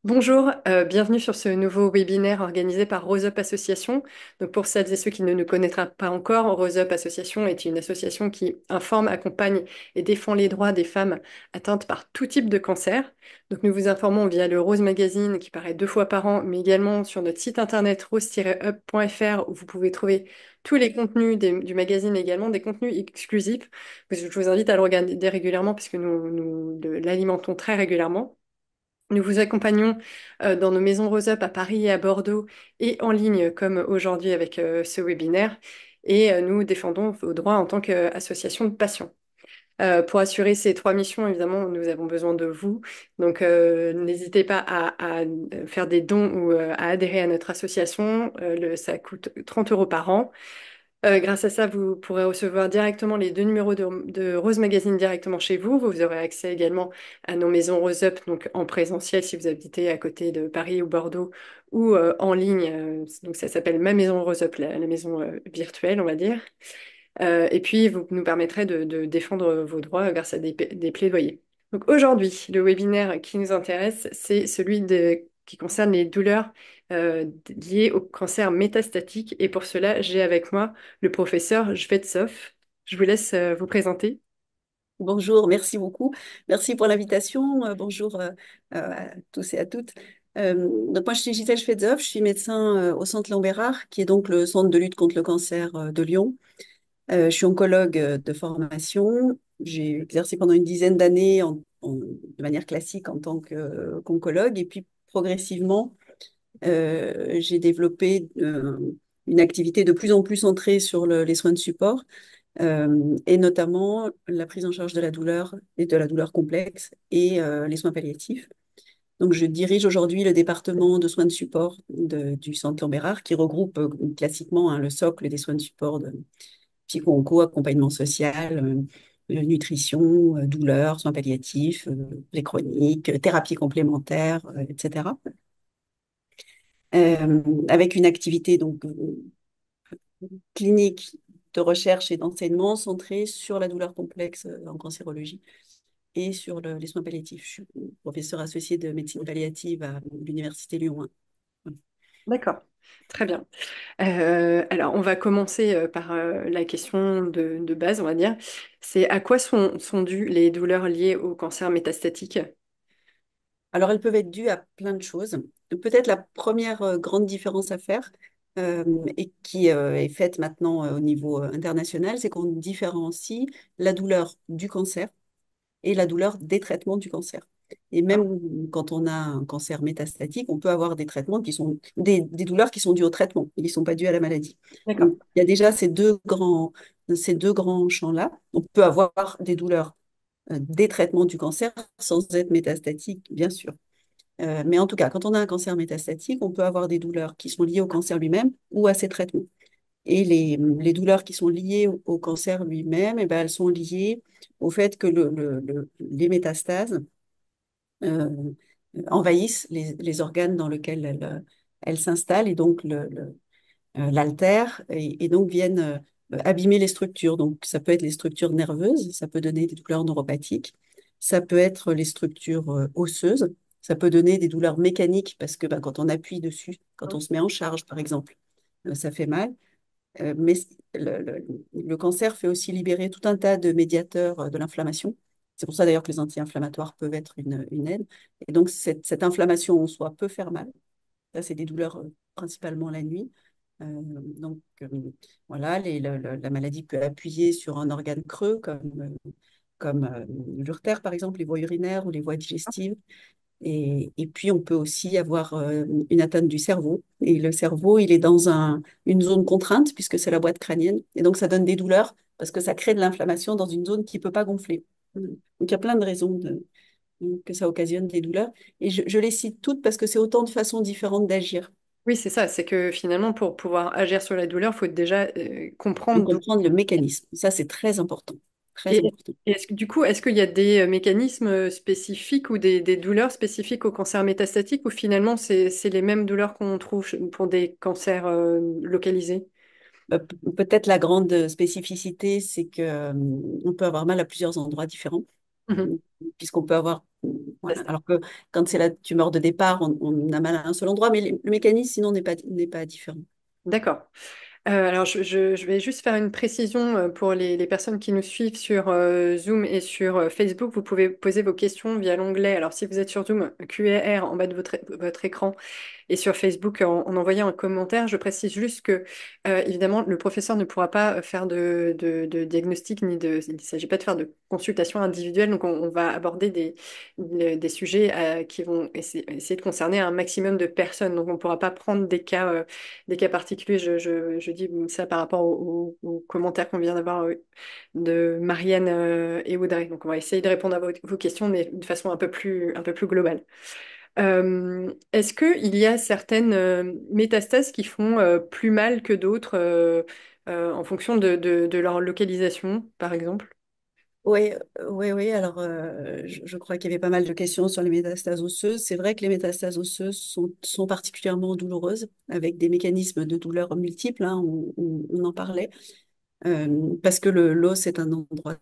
Bonjour, bienvenue sur ce nouveau webinaire organisé par Rose Up Association. Donc pour celles et ceux qui ne nous connaîtraient pas encore, Rose Up Association est une association qui informe, accompagne et défend les droits des femmes atteintes par tout type de cancer. Donc nous vous informons via le Rose Magazine qui paraît 2 fois par an, mais également sur notre site internet rose-up.fr où vous pouvez trouver tous les contenus du magazine et également des contenus exclusifs. Je vous invite à le regarder régulièrement puisque nous l'alimentons très régulièrement. Nous vous accompagnons dans nos maisons Rose Up à Paris et à Bordeaux et en ligne comme aujourd'hui avec ce webinaire. Et nous défendons vos droits en tant qu'association de patients. Pour assurer ces 3 missions, évidemment, nous avons besoin de vous. Donc, n'hésitez pas à faire des dons ou à adhérer à notre association. Ça coûte 30 euros par an. Grâce à ça, vous pourrez recevoir directement les 2 numéros de Rose Magazine directement chez vous. Vous aurez accès également à nos maisons Rose Up, donc en présentiel si vous habitez à côté de Paris ou Bordeaux, ou en ligne. Donc ça s'appelle Ma Maison Rose Up, la maison virtuelle, on va dire. Et puis, vous nous permettrez de défendre vos droits grâce à des plaidoyers. Donc aujourd'hui, le webinaire qui nous intéresse, c'est qui concerne les douleurs liées au cancer métastatique. Et pour cela, j'ai avec moi le professeur Jvetsov. Je vous laisse vous présenter. Bonjour, merci beaucoup. Merci pour l'invitation. Bonjour à tous et à toutes. Donc moi, je suis Gisèle Schwetzhoff, je suis médecin au Centre Lambérard, qui est donc le centre de lutte contre le cancer de Lyon. Je suis oncologue de formation. J'ai exercé pendant une dizaine d'années de manière classique en tant qu'oncologue. Et puis progressivement, j'ai développé une activité de plus en plus centrée sur les soins de support et notamment la prise en charge de la douleur et de la douleur complexe et les soins palliatifs. Donc, je dirige aujourd'hui le département de soins de support du Centre Lambérard qui regroupe classiquement le socle des soins de support de psycho-onco, accompagnement social, nutrition, douleur, soins palliatifs, les chroniques, thérapie complémentaire, etc. Avec une activité donc clinique de recherche et d'enseignement centrée sur la douleur complexe en cancérologie et sur les soins palliatifs. Je suis professeur associé de médecine palliative à l'Université Lyon 1. D'accord, très bien. Alors, on va commencer par la question de base, on va dire. C'est à quoi sont dues les douleurs liées au cancer métastatique? Alors, elles peuvent être dues à plein de choses. Peut-être la première grande différence à faire, et qui est faite maintenant au niveau international, c'est qu'on différencie la douleur du cancer et la douleur des traitements du cancer. Et même quand on a un cancer métastatique, on peut avoir des traitements qui sont des douleurs qui sont dues au traitement, ils ne sont pas dues à la maladie. D'accord. Donc, il y a déjà ces deux grands champs-là. On peut avoir des douleurs des traitements du cancer sans être métastatique, bien sûr. Mais en tout cas, quand on a un cancer métastatique, on peut avoir des douleurs qui sont liées au cancer lui-même ou à ses traitements. Et les douleurs qui sont liées au cancer lui-même, eh ben, elles sont liées au fait que les métastases euh, envahissent les organes dans lesquels elles s'installent et donc l'altèrent et donc viennent abîmer les structures. Donc ça peut être les structures nerveuses, ça peut donner des douleurs neuropathiques, ça peut être les structures osseuses, ça peut donner des douleurs mécaniques parce que quand on appuie dessus, quand on se met en charge par exemple, ça fait mal. Mais le cancer fait aussi libérer tout un tas de médiateurs de l'inflammation. C'est pour ça d'ailleurs que les anti-inflammatoires peuvent être une aide. Et donc cette inflammation en soi peut faire mal. Ça, c'est des douleurs principalement la nuit. Donc voilà, la maladie peut appuyer sur un organe creux comme l'urtère par exemple, les voies urinaires ou les voies digestives. Et puis, on peut aussi avoir une atteinte du cerveau. Et le cerveau, il est dans une zone contrainte, puisque c'est la boîte crânienne. Et donc, ça donne des douleurs, parce que ça crée de l'inflammation dans une zone qui ne peut pas gonfler. Donc, il y a plein de raisons que ça occasionne des douleurs. Et je les cite toutes parce que c'est autant de façons différentes d'agir. Oui, c'est ça. C'est que finalement, pour pouvoir agir sur la douleur, il faut déjà De comprendre d'où. comprendre le mécanisme. Ça, c'est très important. Très Et, important. et du coup, est-ce qu'il y a des mécanismes spécifiques ou des douleurs spécifiques au cancer métastatique ou finalement c'est les mêmes douleurs qu'on trouve pour des cancers localisés? Peut-être la grande spécificité, c'est que on peut avoir mal à plusieurs endroits différents, Mhm. puisqu'on peut avoir Voilà. Alors que quand c'est la tumeur de départ, on a mal à un seul endroit, mais le mécanisme, sinon, n'est pas différent. D'accord. Alors, je vais juste faire une précision pour les personnes qui nous suivent sur Zoom et sur Facebook. Vous pouvez poser vos questions via l'onglet. Alors, si vous êtes sur Zoom, Q&R en bas de votre écran. Et sur Facebook, en envoyant un commentaire, je précise juste que, évidemment, le professeur ne pourra pas faire de diagnostic, il ne s'agit pas de faire de consultation individuelle. Donc, on va aborder des sujets qui vont essayer de concerner un maximum de personnes. Donc, on ne pourra pas prendre des cas particuliers. Je dis ça par rapport aux commentaires qu'on vient d'avoir de Marianne et Audrey. Donc, on va essayer de répondre à vos questions, mais de façon un peu plus globale. Est-ce qu'il y a certaines métastases qui font plus mal que d'autres en fonction de leur localisation, par exemple? Oui, oui. Alors, je crois qu'il y avait pas mal de questions sur les métastases osseuses. C'est vrai que les métastases osseuses sont particulièrement douloureuses, avec des mécanismes de douleur multiples, hein, on en parlait. Parce que l'os est un endroit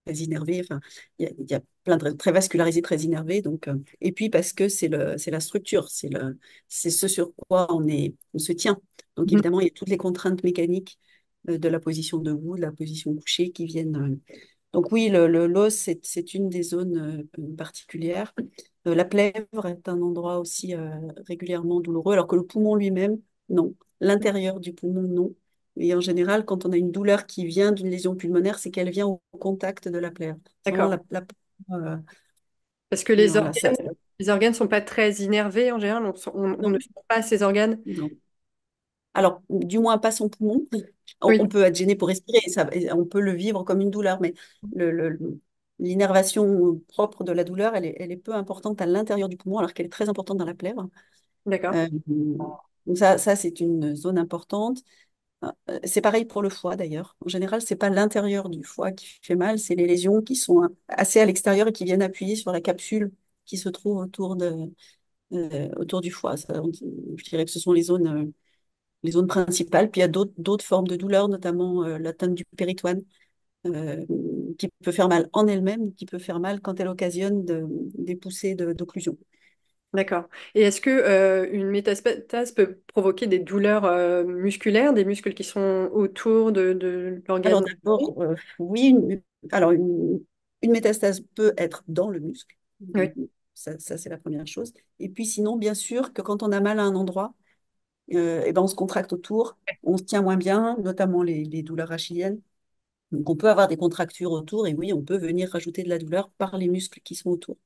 très innervé, enfin, il y a plein de très vascularisé, très innervé, donc, et puis parce que c'est la structure, c'est ce sur quoi on se tient. Donc Mhm. évidemment, il y a toutes les contraintes mécaniques de la position debout, de la position couchée qui viennent. Donc oui, l'os, c'est une des zones particulières. La plèvre est un endroit aussi régulièrement douloureux, alors que le poumon lui-même, non. L'intérieur du poumon, non. Et en général, quand on a une douleur qui vient d'une lésion pulmonaire, c'est qu'elle vient au contact de la plèvre. C'est vraiment D'accord. euh, Parce que et voilà, les organes sont pas très innervés en général, on ne non, sent pas ces organes. non. Alors, du moins pas son poumon. On Oui, peut être gêné pour respirer, et on peut le vivre comme une douleur, mais le, le- l'innervation propre de la douleur, elle est peu importante à l'intérieur du poumon, alors qu'elle est très importante dans la plèvre. d'accord. Donc ça c'est une zone importante. C'est pareil pour le foie d'ailleurs. En général, c'est pas l'intérieur du foie qui fait mal, c'est les lésions qui sont assez à l'extérieur et qui viennent appuyer sur la capsule qui se trouve autour du foie. Je dirais que ce sont les zones principales. Puis il y a d'autres formes de douleur, notamment l'atteinte du péritoine, euh, qui peut faire mal en elle-même, qui peut faire mal quand elle occasionne des poussées d'occlusion. D'accord. Et est-ce que une métastase peut provoquer des douleurs musculaires, des muscles qui sont autour de Alors l'organe? d'abord, oui, alors une métastase peut être dans le muscle. Oui, Ça, c'est la première chose. Et puis sinon, bien sûr que quand on a mal à un endroit, eh ben on se contracte autour, on se tient moins bien, notamment les douleurs achilliennes. Donc on peut avoir des contractures autour et oui, on peut venir rajouter de la douleur par les muscles qui sont autour.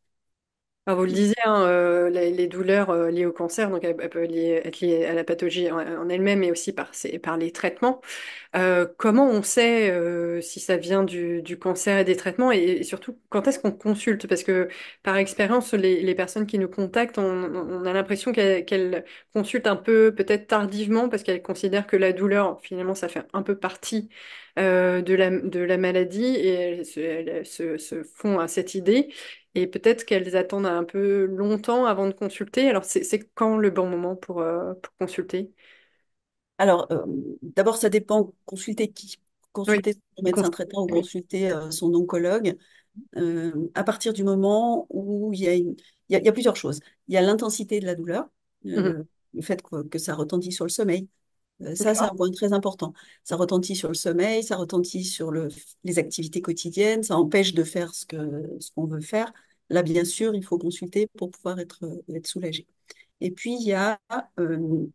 alors, vous le disiez, hein, les douleurs liées au cancer, donc elles peuvent être liées à la pathologie en elle-même, mais aussi par les traitements. Comment on sait si ça vient du cancer et des traitements et surtout quand est-ce qu'on consulte? Parce que par expérience, les personnes qui nous contactent, on a l'impression qu'elles consultent un peu peut-être tardivement parce qu'elles considèrent que la douleur, finalement, ça fait un peu partie de la maladie et se font à cette idée. Et peut-être qu'elles attendent un peu longtemps avant de consulter. Alors, c'est quand le bon moment pour consulter? Alors, d'abord, ça dépend, consulter qui? Oui. Consulter son médecin traitant ou consulter son oncologue. À partir du moment où il y a plusieurs choses. Il y a l'intensité de la douleur, Mhm. le fait que ça retentit sur le sommeil. Ça, c'est D'accord. un point très important. Ça retentit sur le sommeil, ça retentit sur les activités quotidiennes, ça empêche de faire ce qu'on veut faire. Là, bien sûr, il faut consulter pour pouvoir être soulagé. Et puis, il y a euh,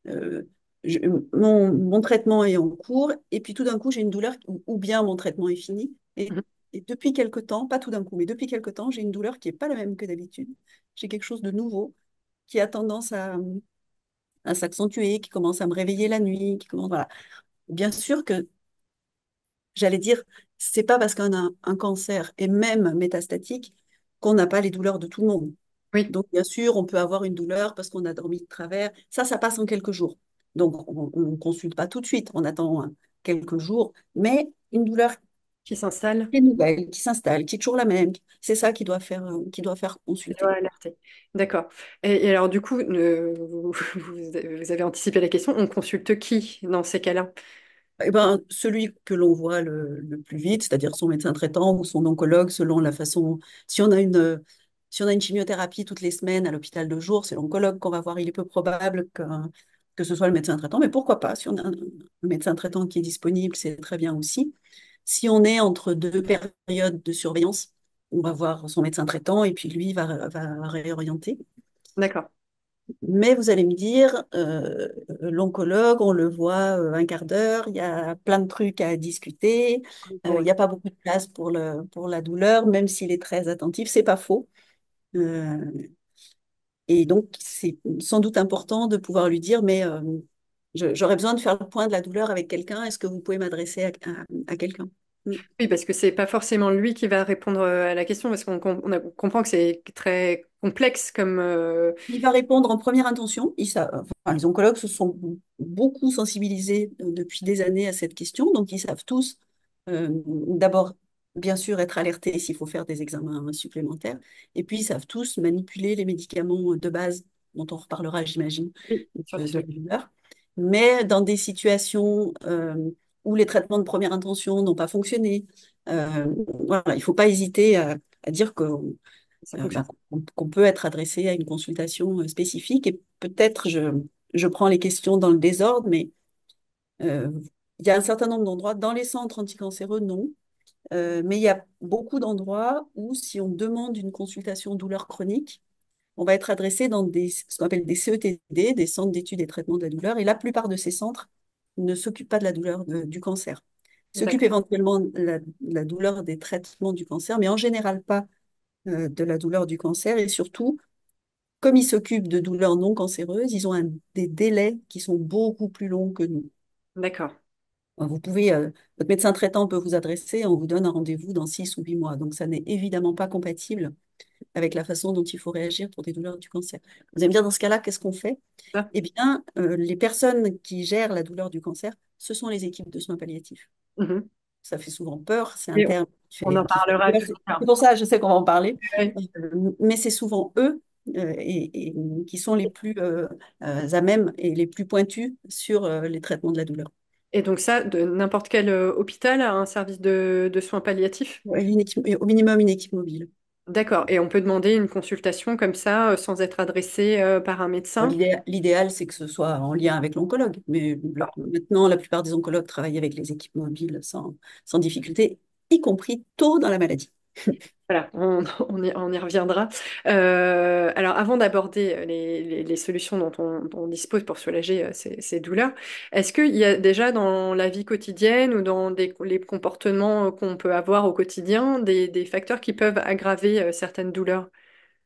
euh, je- mon traitement est en cours, et puis tout d'un coup, j'ai une douleur, ou bien mon traitement est fini, Mhm. et depuis quelque temps, pas tout d'un coup, mais depuis quelque temps, j'ai une douleur qui n'est pas la même que d'habitude. J'ai quelque chose de nouveau qui a tendance à s'accentuer, qui commence à me réveiller la nuit, voilà. Bien sûr que, j'allais dire, c'est pas parce qu'on a un cancer, et même métastatique, qu'on n'a pas les douleurs de tout le monde. Oui. Donc, bien sûr, on peut avoir une douleur parce qu'on a dormi de travers. Ça passe en quelques jours. Donc, on ne consulte pas tout de suite, on attend quelques jours, mais une douleur Qui s'installe. qui est nouvelle, qui s'installe, qui est toujours la même, c'est ça qui doit faire Je dois consulter. alerter. D'accord. Et alors, du coup, vous avez anticipé la question, on consulte qui dans ces cas-là? Eh ben, celui que l'on voit le plus vite, c'est-à-dire son médecin traitant ou son oncologue, selon la façon. Si on a Si on a une chimiothérapie toutes les semaines à l'hôpital de jour, c'est l'oncologue qu'on va voir. Il est peu probable que ce soit le médecin traitant, mais pourquoi pas? Si on a un médecin traitant qui est disponible, c'est très bien aussi. Si on est entre deux périodes de surveillance, on va voir son médecin traitant et puis lui va réorienter. D'accord. Mais vous allez me dire, l'oncologue, on le voit un quart d'heure, il y a plein de trucs à discuter, il Oui. n'y a pas beaucoup de place pour la douleur, même s'il est très attentif, c'est pas faux. Euh, et donc, c'est sans doute important de pouvoir lui dire, mais j'aurais besoin de faire le point de la douleur avec quelqu'un, est-ce que vous pouvez m'adresser à quelqu'un? Mm. Oui, parce que c'est pas forcément lui qui va répondre à la question, parce on comprend que c'est très complexe comme. Il va répondre en première intention. Enfin, les oncologues se sont beaucoup sensibilisés depuis des années à cette question, donc ils savent tous d'abord, bien sûr, être alertés s'il faut faire des examens supplémentaires, et puis ils savent tous manipuler les médicaments de base, dont on reparlera, j'imagine, Oui, sur de les- la douleur. Mais dans des situations où les traitements de première intention n'ont pas fonctionné, voilà, il ne faut pas hésiter à dire que ça fonctionne. qu'on peut être adressé à une consultation spécifique. Et peut-être je prends les questions dans le désordre, mais euh, il y a un certain nombre d'endroits, dans les centres anticancéreux, non. Mais il y a beaucoup d'endroits où, si on demande une consultation douleur chronique, on va être adressé dans ce qu'on appelle des CETD, des centres d'études et traitement de la douleur. Et la plupart de ces centres ne s'occupent pas de la douleur du cancer. Ils s'occupent D'accord. éventuellement de la douleur des traitements du cancer, mais en général pas de la douleur du cancer. Et surtout, comme ils s'occupent de douleurs non cancéreuses, ils ont des délais qui sont beaucoup plus longs que nous. D'accord. Vous pouvez, votre médecin traitant peut vous adresser, on vous donne un rendez-vous dans 6 ou 8 mois. Donc, ça n'est évidemment pas compatible avec la façon dont il faut réagir pour des douleurs du cancer. Vous allez me dire, dans ce cas-là, qu'est-ce qu'on fait? Ça. Eh bien, les personnes qui gèrent la douleur du cancer, ce sont les équipes de soins palliatifs. Mhm. Ça fait souvent peur, c'est un Et terme on en qui fait parlera peur. tout C'est à l'heure. pour ça, je sais qu'on va en parler. Ouais. Mais c'est souvent eux et qui sont les plus à même et les plus pointus sur les traitements de la douleur. Et donc ça, de n'importe quel hôpital a un service de soins palliatifs? Ouais, au minimum une équipe mobile. D'accord. Et on peut demander une consultation comme ça, sans être adressé par un Bon, médecin? l'idéal, c'est que ce soit en lien avec l'oncologue. Mais maintenant, la plupart des oncologues travaillent avec les équipes mobiles sans difficulté, y compris tôt dans la maladie. Voilà, on y reviendra. Alors, avant d'aborder les solutions dont on dispose pour soulager ces douleurs, est-ce qu'il y a déjà dans la vie quotidienne ou dans les comportements qu'on peut avoir au quotidien des facteurs qui peuvent aggraver certaines douleurs?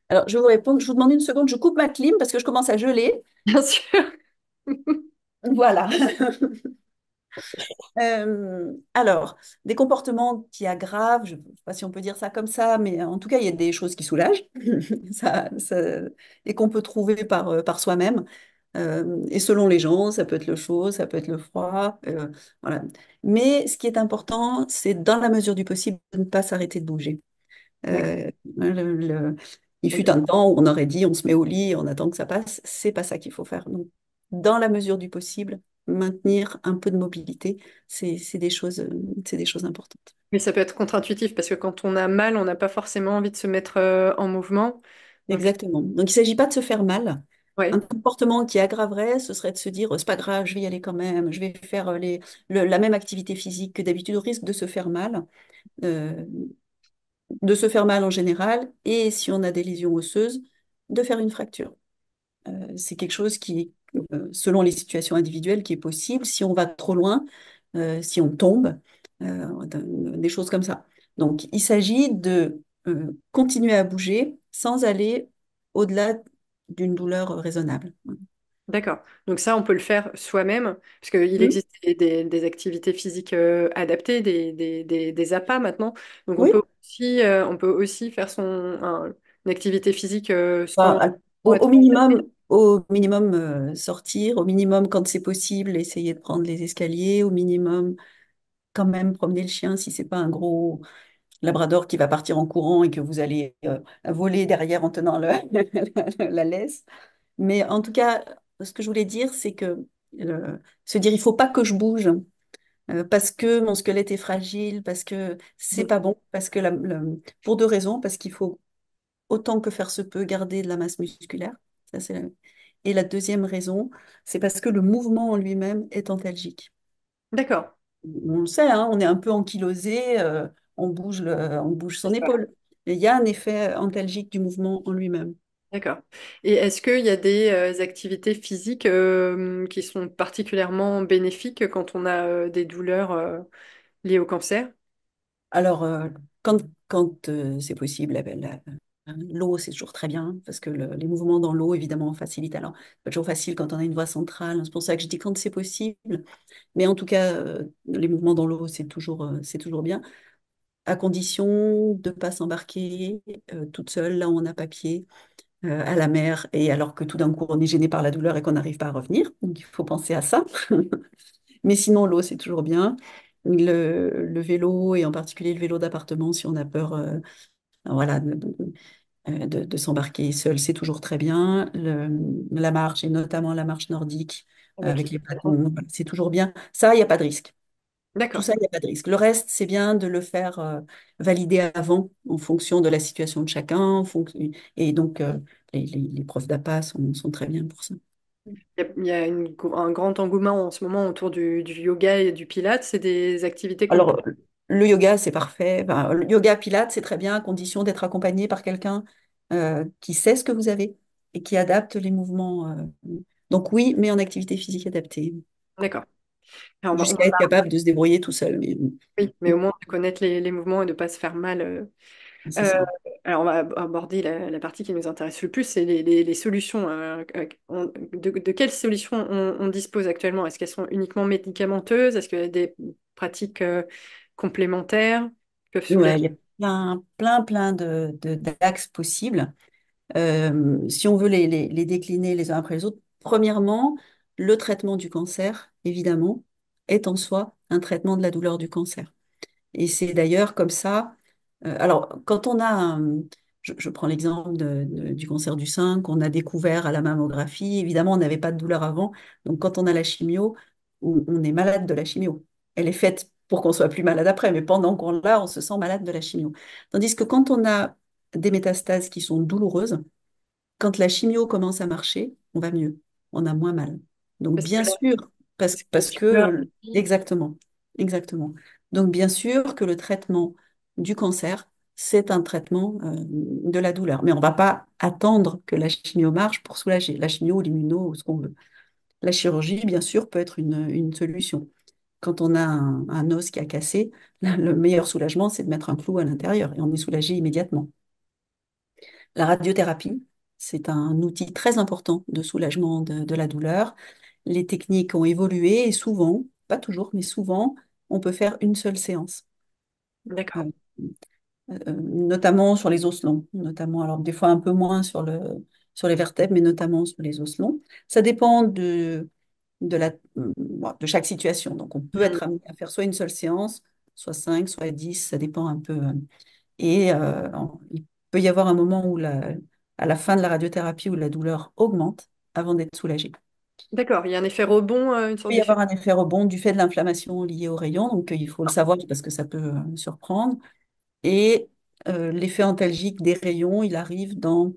Alors, je vais vous répondre. Je vous demande une seconde. Je coupe ma clim parce que je commence à geler. Bien sûr. Voilà. Alors, des comportements qui aggravent, je ne sais pas si on peut dire ça comme ça, mais en tout cas, il y a des choses qui soulagent et qu'on peut trouver par soi-même. Et selon les gens, ça peut être le chaud, ça peut être le froid. Voilà. Mais ce qui est important, c'est dans la mesure du possible de ne pas s'arrêter de bouger. D'accord. Euh, le- le- il fut un temps où on aurait dit on se met au lit, on attend que ça passe. C'est pas ça qu'il faut faire. Donc, dans la mesure du possible, maintenir un peu de mobilité, c'est des choses importantes. Mais ça peut être contre-intuitif parce que quand on a mal, on n'a pas forcément envie de se mettre en mouvement. Donc, Exactement. Donc, il ne s'agit pas de se faire mal. Un ouais, comportement qui aggraverait, ce serait de se dire, c'est pas grave, je vais y aller quand même, je vais faire la même activité physique que d'habitude, au risque euh, de se faire mal en général, et si on a des lésions osseuses, de faire une fracture. C'est quelque chose qui, selon les situations individuelles, qui est possible. Si on va trop loin, si on tombe, des choses comme ça. Donc, il s'agit de continuer à bouger sans aller au-delà d'une douleur raisonnable. d'accord. Donc ça, on peut le faire soi-même, parce qu'il Hmm. existe des activités physiques adaptées, des APA maintenant. Donc Oui. on peut aussi faire une activité physique Enfin, sans être adapté. au minimum sortir, au minimum quand c'est possible, essayer de prendre les escaliers, au minimum quand même promener le chien si c'est pas un gros labrador qui va partir en courant et que vous allez voler derrière en tenant la laisse. Mais en tout cas, ce que je voulais dire, c'est que se dire il faut pas que je bouge parce que mon squelette est fragile, parce que c'est Mhm. pas bon, parce que pour deux raisons, parce qu'il faut autant que faire se peut, garder de la masse musculaire. Ça, c'est Et la deuxième raison, c'est parce que le mouvement en lui-même est antalgique. D'accord. On le sait, hein, on est un peu ankylosé, on bouge C'est son ça. épaule. Et il y a un effet antalgique du mouvement en lui-même. D'accord. Et est-ce qu'il y a des activités physiques qui sont particulièrement bénéfiques quand on a des douleurs liées au cancer? Alors, quand c'est possible, l'eau, c'est toujours très bien, parce que les mouvements dans l'eau, évidemment, facilitent. Alors, c'est pas toujours facile quand on a une voie centrale, hein, c'est pour ça que je dis quand c'est possible. Mais en tout cas, les mouvements dans l'eau, c'est toujours bien, à condition de ne pas s'embarquer toute seule, là où on n'a pas pied, à la mer, et alors que tout d'un coup, on est gêné par la douleur et qu'on n'arrive pas à revenir. Donc, il faut penser à ça. Mais sinon, l'eau, c'est toujours bien. Le vélo, et en particulier le vélo d'appartement, si on a peur voilà, de s'embarquer seul, c'est toujours très bien. La marche, et notamment la marche nordique Avec les avec les bâtons. bâtons, voilà, c'est toujours bien. Ça, il n'y a pas de risque. Tout D'accord. ça, il n'y a pas de risque. Le reste, c'est bien de le faire valider avant, en fonction de la situation de chacun. Et donc, les profs d'APA sont très bien pour ça. Il y a un grand engouement en ce moment autour du yoga et du pilates. C'est des activités qu'on peut... Alors, le yoga, c'est parfait. Enfin, le yoga pilates, c'est très bien, à condition d'être accompagné par quelqu'un qui sait ce que vous avez et qui adapte les mouvements. Donc oui, mais en activité physique adaptée, D'accord. Alors, jusqu'à être capable de se débrouiller tout seul. Mais oui, mais au moins de connaître les mouvements et de ne pas se faire mal. c'est Euh, ça. alors, on va aborder la partie qui nous intéresse le plus, c'est les solutions. De quelles solutions on dispose actuellement? Est-ce qu'elles sont uniquement médicamenteuses? Est-ce qu'il y a des pratiques complémentaires qui peuvent soulager? Ouais, il y a plein d'axes possibles. Si on veut les décliner les uns après les autres, premièrement, le traitement du cancer, évidemment, est en soi un traitement de la douleur du cancer. Et c'est d'ailleurs comme ça. Alors, quand on a je prends l'exemple du cancer du sein qu'on a découvert à la mammographie, évidemment, on n'avait pas de douleur avant. Donc, quand on a la chimio, on est malade de la chimio. Elle est faite pour qu'on soit plus malade après, mais pendant qu'on l'a, on se sent malade de la chimio. Tandis que quand on a des métastases qui sont douloureuses, quand la chimio commence à marcher, on va mieux, on a moins mal. Donc Parce que bien sûr, parce que la parce tumeur, que exactement, exactement. Donc bien sûr que le traitement du cancer, c'est un traitement de la douleur. Mais on ne va pas attendre que la chimio marche pour soulager. La chimio ou l'immuno ou ce qu'on veut. La chirurgie, bien sûr, peut être une solution. Quand on a un os qui a cassé, le meilleur soulagement, c'est de mettre un clou à l'intérieur et on est soulagé immédiatement. La radiothérapie, c'est un outil très important de soulagement de la douleur. Les techniques ont évolué et souvent, pas toujours, mais souvent, on peut faire une seule séance, d'accord. euh, notamment sur les os longs, notamment, alors des fois un peu moins sur les vertèbres, mais notamment sur les os longs. Ça dépend de chaque situation. Donc on peut Hmm. être amené à faire soit une seule séance, soit 5, soit 10, ça dépend un peu. Et il peut y avoir un moment à la fin de la radiothérapie où la douleur augmente avant d'être soulagée. D'accord, il y a un effet rebond, une Il sorte peut y d'effet. avoir un effet rebond du fait de l'inflammation liée au rayon, donc il faut le savoir parce que ça peut surprendre. Et l'effet antalgique des rayons, il arrive dans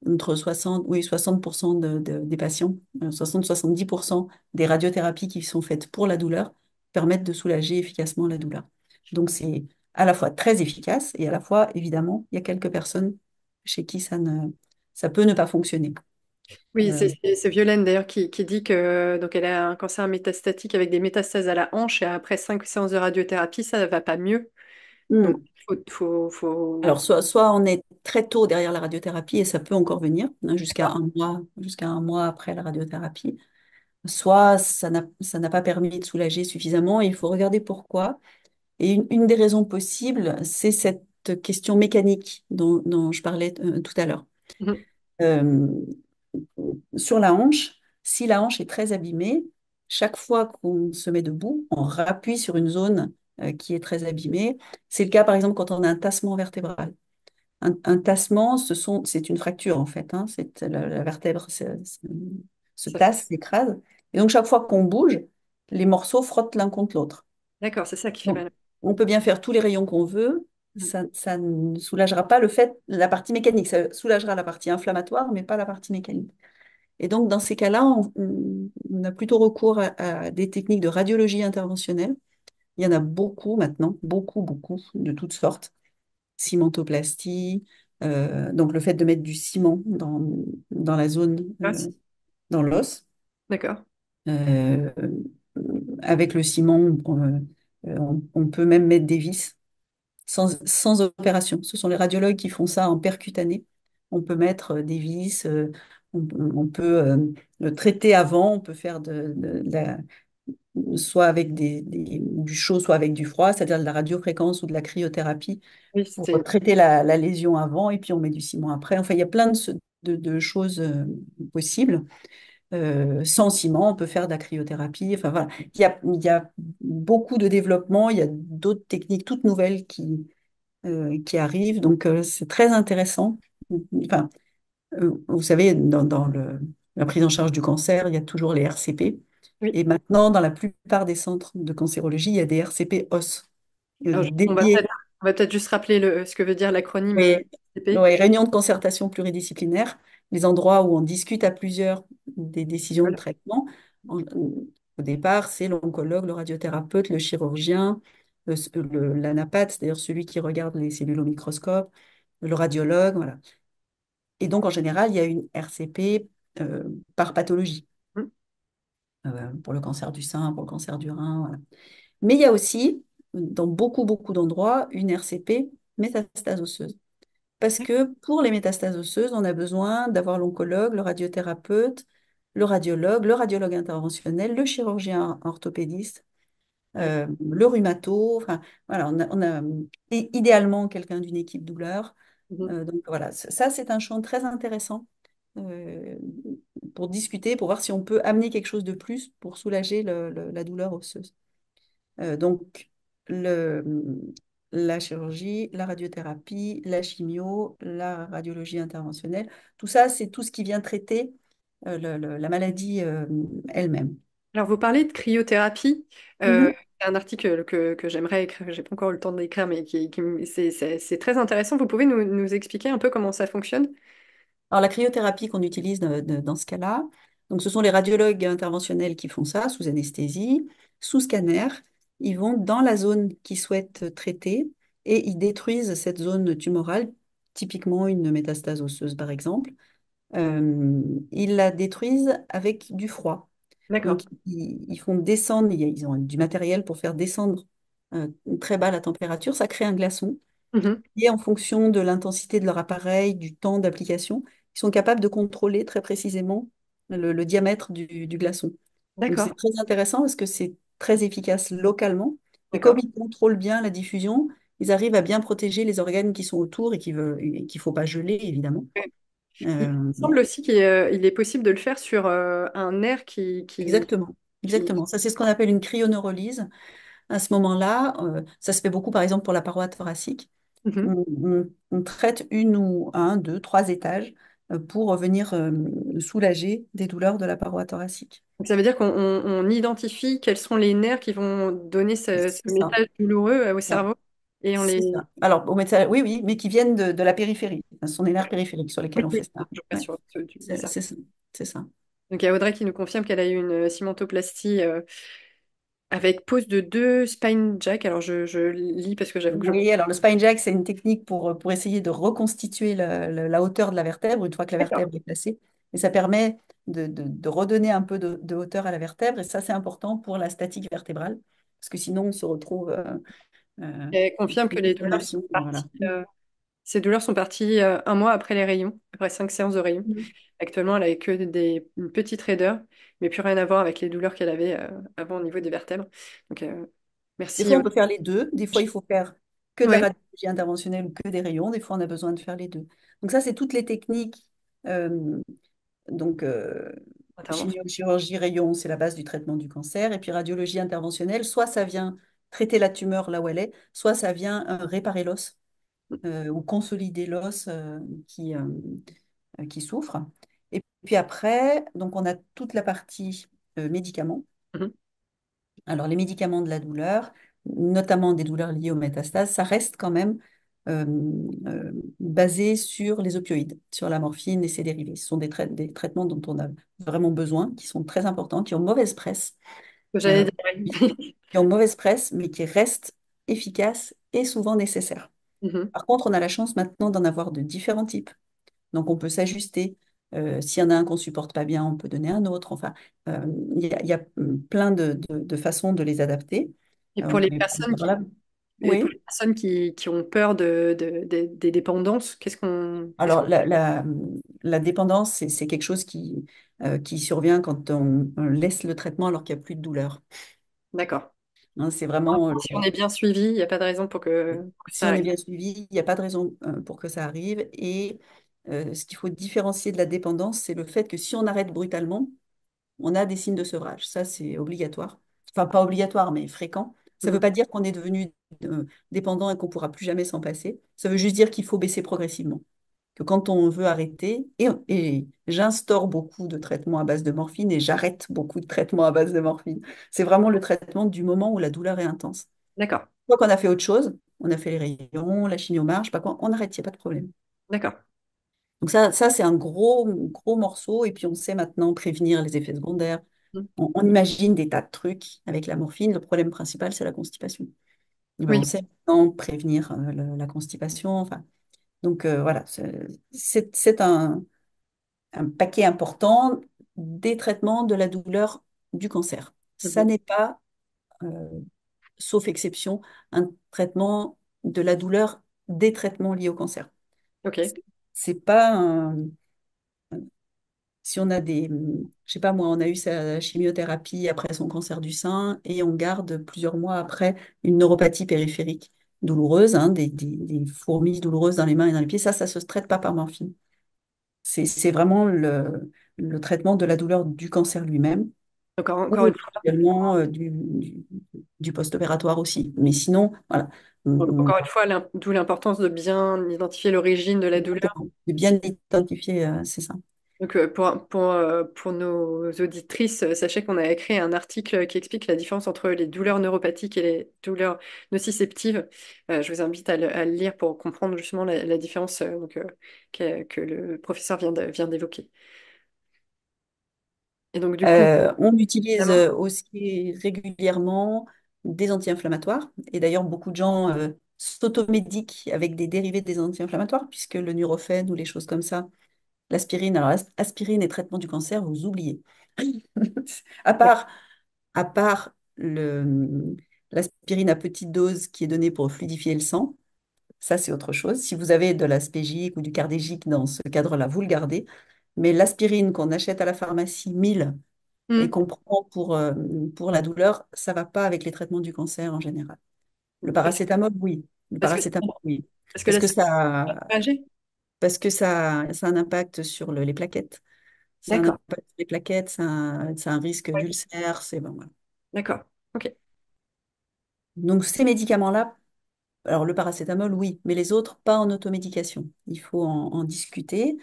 entre 60, oui, 60% des patients, 60-70% des radiothérapies qui sont faites pour la douleur permettent de soulager efficacement la douleur. Donc c'est à la fois très efficace et à la fois, évidemment, il y a quelques personnes chez qui ça peut ne pas fonctionner. Oui, Euh, c'est Violaine d'ailleurs qui dit que donc elle a un cancer métastatique avec des métastases à la hanche et après 5 séances de radiothérapie, ça ne va pas mieux. Donc, hmm. faut... Alors, soit on est très tôt derrière la radiothérapie et ça peut encore venir, hein, jusqu'à un mois après la radiothérapie, soit ça n'a pas permis de soulager suffisamment et il faut regarder pourquoi. Et une des raisons possibles, c'est cette question mécanique dont je parlais tout à l'heure. Mhm. Euh, sur la hanche, si la hanche est très abîmée, chaque fois qu'on se met debout, on rappuie sur une zone qui est très abîmée. C'est le cas, par exemple, quand on a un tassement vertébral. Un tassement, c'est une fracture, en fait, hein. La vertèbre se Ça- tasse, s'écrase. Et donc, chaque fois qu'on bouge, les morceaux frottent l'un contre l'autre. D'accord, c'est ça qui fait Donc, mal. on peut bien faire tous les rayons qu'on veut. Mhm. ça ne soulagera pas la partie mécanique. Ça soulagera la partie inflammatoire, mais pas la partie mécanique. Et donc, dans ces cas-là, on a plutôt recours à des techniques de radiologie interventionnelle. Il y en a beaucoup maintenant, beaucoup, beaucoup, de toutes sortes. Cimentoplastie, donc le fait de mettre du ciment dans la zone, Ah, dans l'os. d'accord. Euh, Avec le ciment, on peut même mettre des vis sans opération. Ce sont les radiologues qui font ça en percutané. On peut mettre des vis, on peut le traiter avant, on peut faire soit avec du chaud, soit avec du froid, c'est-à-dire de la radiofréquence ou de la cryothérapie Oui, pour c'était. traiter la lésion avant, et puis on met du ciment après. Enfin, il y a plein de choses possibles. Sans ciment, on peut faire de la cryothérapie. Enfin, voilà. Il y a beaucoup de développement, il y a d'autres techniques toutes nouvelles qui arrivent, donc c'est très intéressant. Enfin, vous savez, dans la prise en charge du cancer, il y a toujours les RCP. Oui. Et maintenant, dans la plupart des centres de cancérologie, il y a des RCP os Alors, dédiés. on va peut-être juste rappeler ce que veut dire l'acronyme Oui, CP. ouais, réunion de concertation pluridisciplinaire, les endroits où on discute à plusieurs des décisions de Voilà. traitement. Au départ, c'est l'oncologue, le radiothérapeute, le chirurgien, l'anapathe, c'est-à-dire celui qui regarde les cellules au microscope, le radiologue, voilà. Et donc, en général, il y a une RCP par pathologie, Mhm. pour le cancer du sein, pour le cancer du rein, voilà. Mais il y a aussi, dans beaucoup, beaucoup d'endroits, une RCP métastase osseuse. Parce que pour les métastases osseuses, on a besoin d'avoir l'oncologue, le radiothérapeute, le radiologue interventionnel, le chirurgien orthopédiste, Ouais. le rhumato. Enfin, voilà, et idéalement quelqu'un d'une équipe douleur. Mhm. Donc voilà, ça c'est un champ très intéressant euh, pour discuter, pour voir si on peut amener quelque chose de plus pour soulager la douleur osseuse. Donc, le, la chirurgie, la radiothérapie, la chimio, la radiologie interventionnelle, tout ça, c'est tout ce qui vient traiter la maladie elle-même. Alors, vous parlez de cryothérapie. Mhm. C'est un article que j'aimerais écrire, j'ai pas encore eu le temps d'écrire, mais c'est très intéressant. Vous pouvez nous expliquer un peu comment ça fonctionne? Alors, la cryothérapie qu'on utilise dans ce cas-là, donc ce sont les radiologues interventionnels qui font ça sous anesthésie, sous scanner. Ils vont dans la zone qu'ils souhaitent traiter et ils détruisent cette zone tumorale, typiquement une métastase osseuse par exemple. Ils la détruisent avec du froid. Donc, D'accord. ils font descendre, ils ont du matériel pour faire descendre très bas la température, ça crée un glaçon. Mhm. Et en fonction de l'intensité de leur appareil, du temps d'application, ils sont capables de contrôler très précisément le diamètre du glaçon. Donc, c'est D'accord. très intéressant parce que c'est très efficace localement. Et comme D'accord. ils contrôlent bien la diffusion, ils arrivent à bien protéger les organes qui sont autour et qu'il ne faut pas geler, évidemment. Ouais. Il Euh, semble aussi qu'il est possible de le faire sur un nerf Exactement, qui... exactement. Ça, c'est ce qu'on appelle une cryoneurolyse. À ce moment-là, ça se fait beaucoup, par exemple, pour la paroi thoracique. Mhm. On traite une ou un, deux, trois étages pour venir soulager des douleurs de la paroi thoracique. Donc, ça veut dire qu'on identifie quels sont les nerfs qui vont donner ce C'est ça, message douloureux au ça, cerveau et on c'est les... ça. Alors, oui, oui, mais qui viennent de la périphérie. Ce sont les nerfs périphériques sur lesquels Oui, on fait oui, ça. je Ouais, sur le c'est cerveau. c'est ça, c'est ça. Donc il y a Audrey qui nous confirme qu'elle a eu une cimentoplastie avec pose de deux spine jack. Alors je lis parce que j'avoue que je... Oui, alors le spine jack, c'est une technique pour essayer de reconstituer la hauteur de la vertèbre une fois que la D'accord. vertèbre est placée. Et ça permet de redonner un peu de hauteur à la vertèbre. Et ça, c'est important pour la statique vertébrale. Parce que sinon, on se retrouve Elle confirme que une les douleurs sont déformation. Voilà. parties, ces douleurs sont parties un mois après les rayons, après 5 séances de rayons. Mhm. Actuellement, elle avait que une petite raideur, mais plus rien à voir avec les douleurs qu'elle avait avant au niveau des vertèbres. Donc Des merci. fois, on peut faire les deux. Des fois, il faut faire que de la Ouais, radiologie interventionnelle ou que des rayons. Des fois, on a besoin de faire les deux. Donc ça, c'est toutes les techniques. euh, Donc, intervention. chirurgie, rayon, c'est la base du traitement du cancer. Et puis, radiologie interventionnelle, soit ça vient traiter la tumeur là où elle est, soit ça vient réparer l'os ou consolider l'os qui souffre. Et puis après, donc on a toute la partie médicaments. Mhm. Alors, les médicaments de la douleur, notamment des douleurs liées aux métastases, ça reste quand même. euh, basés sur les opioïdes, sur la morphine et ses dérivés. Ce sont des traitements dont on a vraiment besoin, qui sont très importants, qui ont mauvaise presse, J'allais euh, dire, oui. qui ont mauvaise presse, mais qui restent efficaces et souvent nécessaires. Mhm. Par contre, on a la chance maintenant d'en avoir de différents types. Donc, on peut s'ajuster. S'il y en a un qu'on supporte pas bien, on peut donner un autre. Enfin, il y a plein de façons de les adapter. Et On pour les peut les prendre personnes par là. et pour Oui. les personnes qui ont peur des dépendances, qu'est-ce Alors, qu'on... la dépendance, c'est quelque chose qui survient quand on laisse le traitement alors qu'il n'y a plus de douleur. D'accord. Hein, c'est vraiment, Si on est bien suivi, il n'y a pas de raison pour que si ça on est arrive. bien suivi, il n'y a pas de raison pour que ça arrive. Et ce qu'il faut différencier de la dépendance, c'est le fait que si on arrête brutalement, on a des signes de sevrage. Ça, c'est obligatoire. Enfin, pas obligatoire, mais fréquent. Ça ne veut Mhm. pas dire qu'on est devenu dépendant et qu'on ne pourra plus jamais s'en passer. Ça veut juste dire qu'il faut baisser progressivement. Que quand on veut arrêter, et j'instaure beaucoup de traitements à base de morphine et j'arrête beaucoup de traitements à base de morphine. C'est vraiment le traitement du moment où la douleur est intense. D'accord, Une fois qu'on a fait autre chose, on a fait les rayons, la chimiomarche, pas quoi, on arrête, il n'y a pas de problème. d'accord. Donc ça c'est un gros morceau, et puis on sait maintenant prévenir les effets secondaires. Mhm. On imagine des tas de trucs avec la morphine. Le problème principal, c'est la constipation. Et ben, Oui, on sait maintenant prévenir la constipation. Enfin, donc voilà, c'est un paquet important des traitements de la douleur du cancer. Ça mhm. n'est pas, euh, sauf exception, un traitement de la douleur des traitements liés au cancer. Ok. C'est pas un, si on a je sais pas moi, on a eu sa chimiothérapie après son cancer du sein et on garde plusieurs mois après une neuropathie périphérique douloureuse, hein, des fourmis douloureuses dans les mains et dans les pieds, ça se traite pas par morphine. C'est vraiment le traitement de la douleur du cancer lui-même, Encore ou une fois, éventuellement du post-opératoire aussi. Mais sinon, voilà, on- encore une fois, d'où l'importance de bien identifier l'origine de la douleur. de bien identifier, c'est ça. Donc, pour nos auditrices, sachez qu'on a écrit un article qui explique la différence entre les douleurs neuropathiques et les douleurs nociceptives. Je vous invite à le lire pour comprendre justement la différence que le professeur vient d'évoquer. Et donc, du coup, On utilise évidemment, aussi régulièrement des anti-inflammatoires. Et d'ailleurs, beaucoup de gens s'automédiquent avec des dérivés des anti-inflammatoires, puisque le Nurofen ou les choses comme ça, l'aspirine. Alors, aspirine et traitement du cancer, vous oubliez. À part, à part l'aspirine à petite dose qui est donnée pour fluidifier le sang, ça c'est autre chose. Si vous avez de l'aspégique ou du cardégique dans ce cadre-là, vous le gardez. Mais l'aspirine qu'on achète à la pharmacie 1000 et hmm, qu'on prend pour la douleur, ça va pas avec les traitements du cancer en général. Le parce que, paracétamol, oui. Le parce que, paracétamol, oui. parce que Parce là, que c'est âgé. parce que ça a un impact sur les plaquettes. Ça a un D'accord. impact sur les plaquettes, ça a un risque Ouais, d'ulcère, c'est bon, voilà. d'accord. Ok. Donc ces médicaments-là, alors le paracétamol, oui, mais les autres, pas en automédication. Il faut en discuter.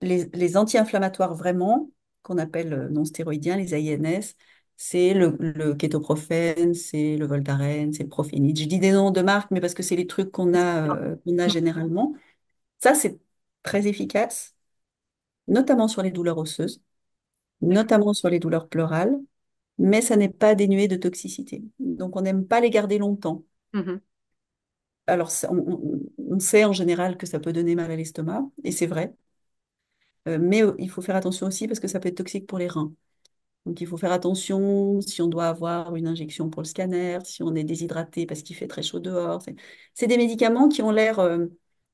Les anti-inflammatoires vraiment, qu'on appelle non stéroïdiens, les AINS, c'est le kétoprophène, c'est le Voltaren, c'est le Profenit. Je dis des noms de marque, mais parce que c'est les trucs qu'on a généralement. Ça, c'est très efficace, notamment sur les douleurs osseuses, D'accord. notamment sur les douleurs pleurales, mais ça n'est pas dénué de toxicité. Donc, on n'aime pas les garder longtemps. Mhm. Alors, on sait en général que ça peut donner mal à l'estomac, et c'est vrai. Mais il faut faire attention aussi parce que ça peut être toxique pour les reins. Donc il faut faire attention si on doit avoir une injection pour le scanner, si on est déshydraté parce qu'il fait très chaud dehors. C'est des médicaments qui ont l'air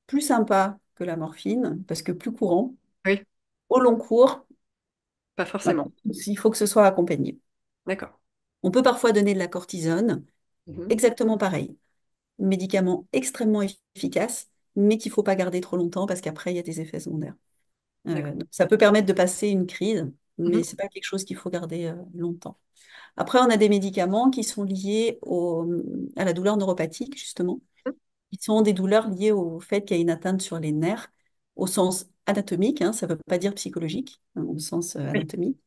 plus sympas que la morphine parce que plus courants. Oui, Au long cours, pas voilà, forcément. il faut que ce soit accompagné. D'accord. On peut parfois donner de la cortisone, Mhm. exactement pareil. Médicament extrêmement efficace, mais qu'il ne faut pas garder trop longtemps parce qu'après, il y a des effets secondaires. D'accord. Donc, ça peut permettre de passer une crise, mais Mhm. ce n'est pas quelque chose qu'il faut garder longtemps. Après, on a des médicaments qui sont liés à la douleur neuropathique, justement. Ils sont des douleurs liées au fait qu'il y a une atteinte sur les nerfs, au sens anatomique, hein, ça ne veut pas dire psychologique, hein, au sens Oui. anatomique.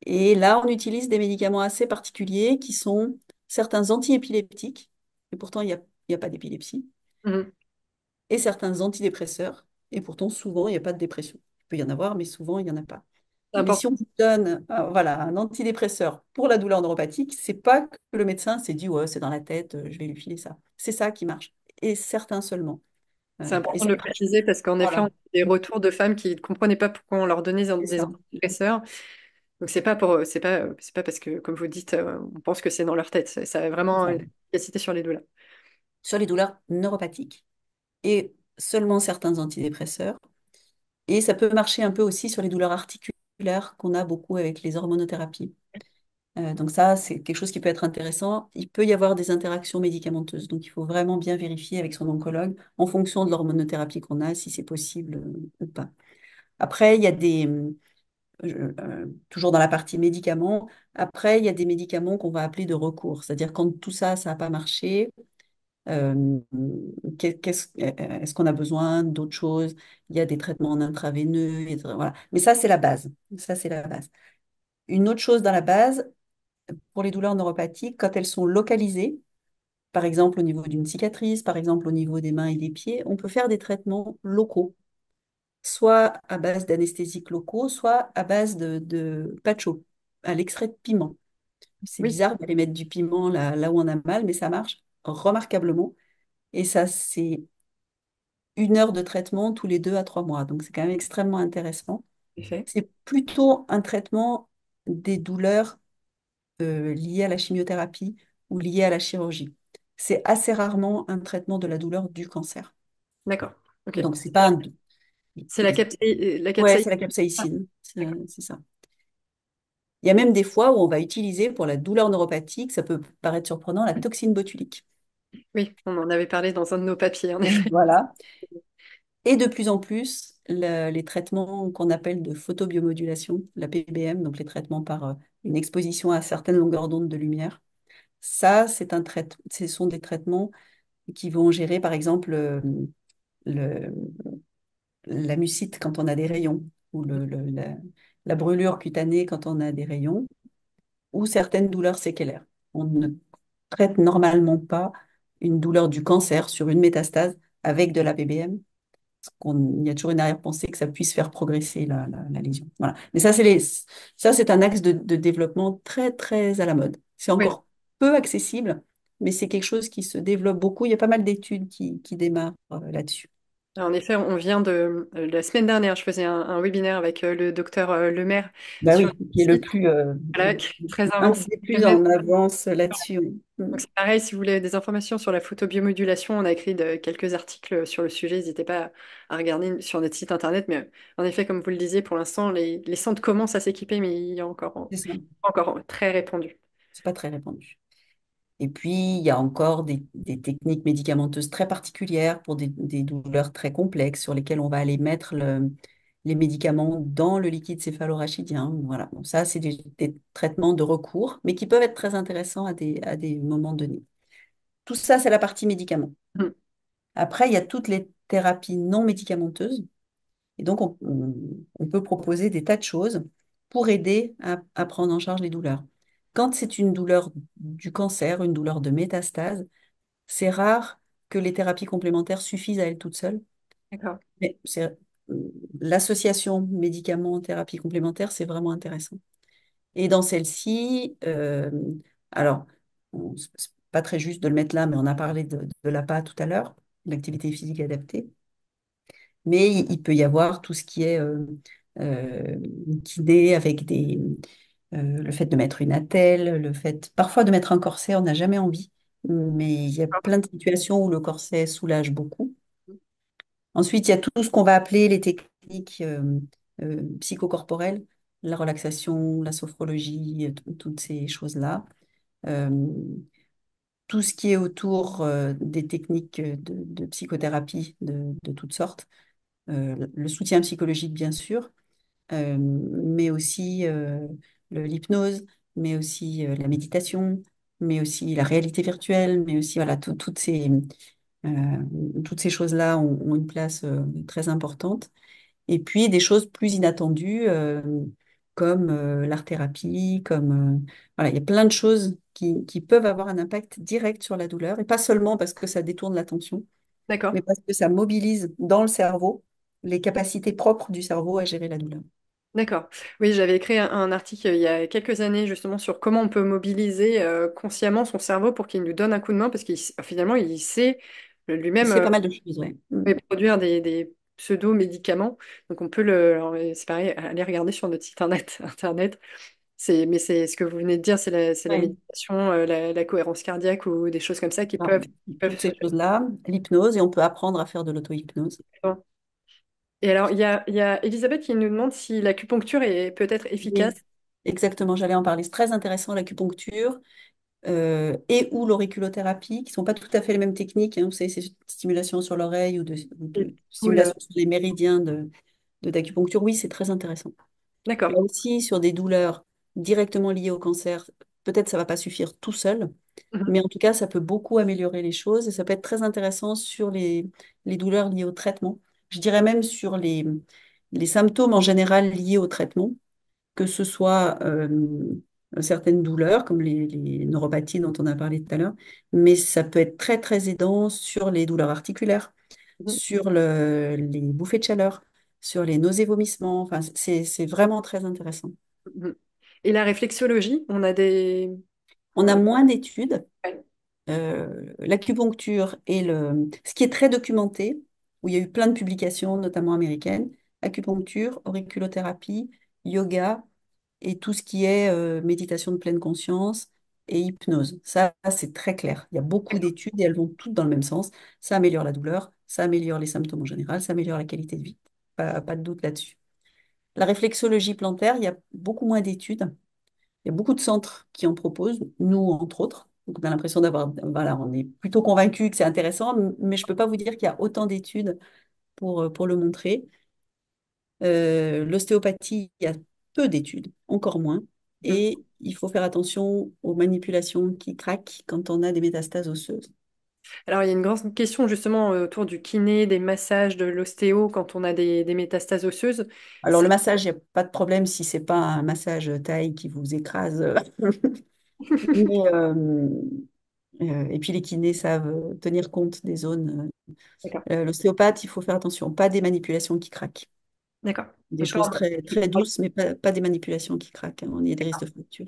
Et là, on utilise des médicaments assez particuliers qui sont certains antiépileptiques, et pourtant, il y a pas d'épilepsie. Mhm. et certains antidépresseurs. Et pourtant, souvent, il n'y a pas de dépression. Il peut y en avoir, mais souvent, il n'y en a pas. C'est Mais important. si on vous donne voilà, un antidépresseur pour la douleur neuropathique, c'est pas que le médecin s'est dit, ouais, c'est dans la tête, je vais lui filer ça. C'est ça qui marche. Et certains seulement. C'est Et important ça de le marche. préciser parce qu'en effet, on a Voilà, des retours de femmes qui ne comprenaient pas pourquoi on leur donnait c'est des ça. antidépresseurs. Donc c'est pas parce que, comme vous dites, on pense que c'est dans leur tête. Ça a C'est vraiment ça. une efficacité sur les douleurs. Sur les douleurs neuropathiques et seulement certains antidépresseurs. Et ça peut marcher un peu aussi sur les douleurs articulaires qu'on a beaucoup avec les hormonothérapies. Donc ça, c'est quelque chose qui peut être intéressant. Il peut y avoir des interactions médicamenteuses. Donc il faut vraiment bien vérifier avec son oncologue en fonction de l'hormonothérapie qu'on a, si c'est possible ou pas. Après, il y a toujours dans la partie médicaments, après, il y a des médicaments qu'on va appeler de recours. C'est-à-dire quand tout ça, ça n'a pas marché, euh, est-ce qu'on a besoin d'autres choses? Il y a des traitements en intraveineux, voilà. Mais ça, c'est la base. Ça, c'est la base. Une autre chose dans la base, pour les douleurs neuropathiques, quand elles sont localisées, par exemple au niveau d'une cicatrice, par exemple au niveau des mains et des pieds, on peut faire des traitements locaux, soit à base d'anesthésiques locaux, soit à base de patcho, à l'extrait de piment. C'est Oui, bizarre d'aller mettre du piment là où on a mal, mais ça marche remarquablement. Et ça, c'est 1 heure de traitement tous les 2 à 3 mois. Donc, c'est quand même extrêmement intéressant. en effet. C'est plutôt un traitement des douleurs liées à la chimiothérapie ou liées à la chirurgie. C'est assez rarement un traitement de la douleur du cancer. D'accord. Ok. Donc, c'est pas un... C'est la Ouais, capsaï. c'est la Ah, capsaïcine. d'accord. C'est ça. Il y a même des fois où on va utiliser pour la douleur neuropathique, ça peut paraître surprenant, la toxine botulique. Oui, on en avait parlé dans un de nos papiers, en effet. Voilà. Et de plus en plus, les traitements qu'on appelle de photobiomodulation, la PBM, donc les traitements par une exposition à certaines longueurs d'onde de lumière, ça, ce sont des traitements qui vont gérer, par exemple, le- la mucite quand on a des rayons, ou la brûlure cutanée quand on a des rayons, ou certaines douleurs séquelaires. On ne traite normalement pas une douleur du cancer sur une métastase avec de la PBM. Il y a toujours une arrière-pensée que ça puisse faire progresser la lésion. Voilà. Mais ça, c'est un axe de développement très, très à la mode. C'est Oui. encore peu accessible, mais c'est quelque chose qui se développe beaucoup. Il y a pas mal d'études qui démarrent là-dessus. En effet, on vient la semaine dernière, je faisais un webinaire avec le docteur Lemaire Bah sur oui, qui est le le plus, voilà, qui est très un avancé. des plus en avance là-dessus. Oui. Donc c'est pareil, si vous voulez des informations sur la photobiomodulation, on a écrit quelques articles sur le sujet, n'hésitez pas à regarder sur notre site internet. Mais en effet, comme vous le disiez, pour l'instant, les centres commencent à s'équiper, mais il y a C'est ça. encore très répandu. C'est pas très répandu. Et puis, il y a encore des techniques médicamenteuses très particulières pour des douleurs très complexes sur lesquelles on va aller mettre les médicaments dans le liquide céphalorachidien. Voilà. Bon, ça, c'est des traitements de recours, mais qui peuvent être très intéressants à des moments donnés. Tout ça, c'est la partie médicament. Mm. Après, il y a toutes les thérapies non médicamenteuses. Et donc, on peut proposer des tas de choses pour aider à prendre en charge les douleurs. Quand c'est une douleur du cancer, une douleur de métastase, c'est rare que les thérapies complémentaires suffisent à elles toutes seules. D'accord. Mais l'association médicaments-thérapie complémentaire, c'est vraiment intéressant. Et dans celle-ci, alors, c'est pas très juste de le mettre là, mais on a parlé de l'APA tout à l'heure, l'activité physique adaptée. Mais il peut y avoir tout ce qui est euh, kiné avec le fait de mettre une attelle, le fait parfois de mettre un corset, on n'a jamais envie. Mais il y a plein de situations où le corset soulage beaucoup. Ensuite, il y a tout ce qu'on va appeler les techniques psychocorporelles, la relaxation, la sophrologie, toutes ces choses-là. Euh, tout ce qui est autour des techniques de psychothérapie de toutes sortes. Le soutien psychologique, bien sûr, mais aussi l'hypnose, mais aussi la méditation, mais aussi la réalité virtuelle, mais aussi voilà, toutes ces choses-là ont une place très importante. Et puis des choses plus inattendues, comme l'art-thérapie, comme voilà, il y a plein de choses qui peuvent avoir un impact direct sur la douleur, et pas seulement parce que ça détourne l'attention, D'accord. mais parce que ça mobilise dans le cerveau les capacités propres du cerveau à gérer la douleur. D'accord. Oui, j'avais écrit un article il y a quelques années justement sur comment on peut mobiliser consciemment son cerveau pour qu'il nous donne un coup de main parce qu'il finalement il sait lui-même C'est pas mal de choses, ouais. Mm. produire des pseudo-médicaments. Donc on peut le, alors, c'est pareil, aller regarder sur notre site internet. Mais c'est ce que vous venez de dire, c'est la Ouais. méditation, la cohérence cardiaque ou des choses comme ça Alors, qui peuvent toutes ces choses-là, l'hypnose, et on peut apprendre à faire de l'auto-hypnose. Et alors, il y a Elisabeth qui nous demande si l'acupuncture est peut-être efficace. Oui, exactement, j'allais en parler. C'est très intéressant, l'acupuncture et ou l'auriculothérapie, qui ne sont pas tout à fait les mêmes techniques, hein. Vous savez, c'est stimulation sur l'oreille ou Et de tout le... stimulation sur les méridiens d'acupuncture. Oui, c'est très intéressant. D'accord. Là aussi, sur des douleurs directement liées au cancer, peut-être ça ne va pas suffire tout seul, Mhm. mais en tout cas, ça peut beaucoup améliorer les choses et ça peut être très intéressant sur les douleurs liées au traitement. Je dirais même sur les symptômes en général liés au traitement, que ce soit certaines douleurs, comme les neuropathies dont on a parlé tout à l'heure, mais ça peut être très, très aidant sur les douleurs articulaires, Mhm. sur les bouffées de chaleur, sur les nausées, vomissements. Enfin, c'est vraiment très intéressant. Mhm. Et la réflexologie, on a des... On a moins d'études. Ouais. L'acupuncture et ce qui est très documenté, où il y a eu plein de publications, notamment américaines, acupuncture, auriculothérapie, yoga et tout ce qui est méditation de pleine conscience et hypnose. Ça, c'est très clair. Il y a beaucoup d'études et elles vont toutes dans le même sens. Ça améliore la douleur, ça améliore les symptômes en général, ça améliore la qualité de vie. Pas de doute là-dessus. La réflexologie plantaire, il y a beaucoup moins d'études. Il y a beaucoup de centres qui en proposent, nous entre autres. Donc, on a l'impression d'avoir, voilà, on est plutôt convaincus que c'est intéressant, mais je ne peux pas vous dire qu'il y a autant d'études pour le montrer. L'ostéopathie, il y a peu d'études, encore moins. Mhm. Et il faut faire attention aux manipulations qui craquent quand on a des métastases osseuses. Alors, il y a une grande question justement autour du kiné, des massages, de l'ostéo quand on a des métastases osseuses. Alors, le massage, il n'y a pas de problème si c'est pas un massage taille qui vous écrase. Mais, et puis, les kinés savent tenir compte des zones. D'accord. L'ostéopathe, il faut faire attention, pas des manipulations qui craquent. D'accord. Des Donc là, choses très, très douces, mais pas des manipulations qui craquent, hein. On y a des risques de fracture.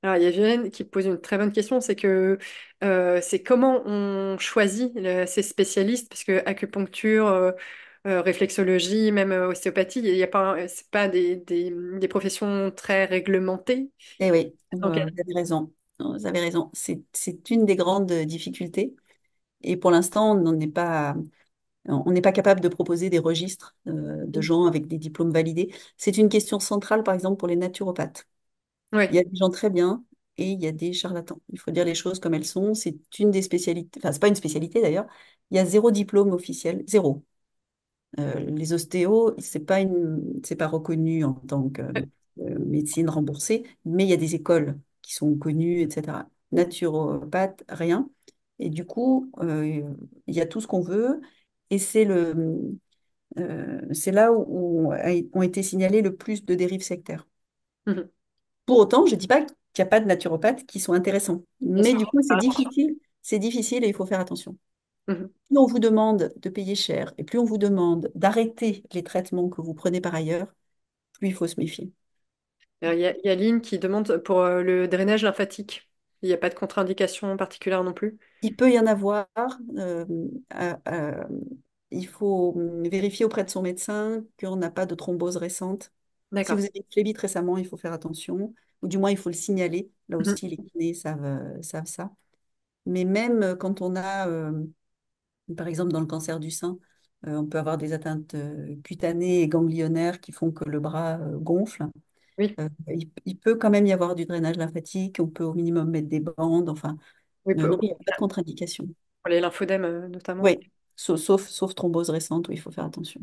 alors, il y a Violaine qui pose une très bonne question, c'est que c'est comment on choisit ces spécialistes, parce que acupuncture, réflexologie, même ostéopathie, il y a pas, c'est pas des professions très réglementées. Eh oui, Donc, vous avez raison. Vous avez raison. C'est une des grandes difficultés. Et pour l'instant, on n'est pas capable de proposer des registres de gens avec des diplômes validés. C'est une question centrale, par exemple, pour les naturopathes. Il y oui. a des gens très bien et il y a des charlatans. Il faut dire les choses comme elles sont. C'est une des spécialités, enfin, c'est pas une spécialité d'ailleurs. Il y a zéro diplôme officiel, zéro. Les ostéos, c'est pas reconnu en tant que médecine remboursée, mais il y a des écoles qui sont connues, etc. Naturopathe, rien. Et du coup, il y a tout ce qu'on veut, et c'est là ont été signalés le plus de dérives sectaires. Mhm. Pour autant, je ne dis pas qu'il n'y a pas de naturopathes qui sont intéressants, Bien mais sûr. du coup, c'est difficile et il faut faire attention. Mhm. Plus on vous demande de payer cher et plus on vous demande d'arrêter les traitements que vous prenez par ailleurs, plus il faut se méfier. Alors, il y a Lynn qui demande pour le drainage lymphatique. Il n'y a pas de contre-indication particulière non plus. Il peut y en avoir. Euh, euh, il faut vérifier auprès de son médecin qu'on n'a pas de thrombose récente. Si vous D'accord. avez une phlébite récemment, il faut faire attention, ou du moins il faut le signaler. Là Mhm. aussi, les kinés savent ça. Mais même quand on a, par exemple, dans le cancer du sein, on peut avoir des atteintes cutanées et ganglionnaires qui font que le bras gonfle. Oui, Il peut quand même y avoir du drainage lymphatique, on peut au minimum mettre des bandes, enfin, oui, non, il n'y a pas de contre-indication. pour les lymphodèmes notamment. Oui, sauf thrombose récente où il faut faire attention.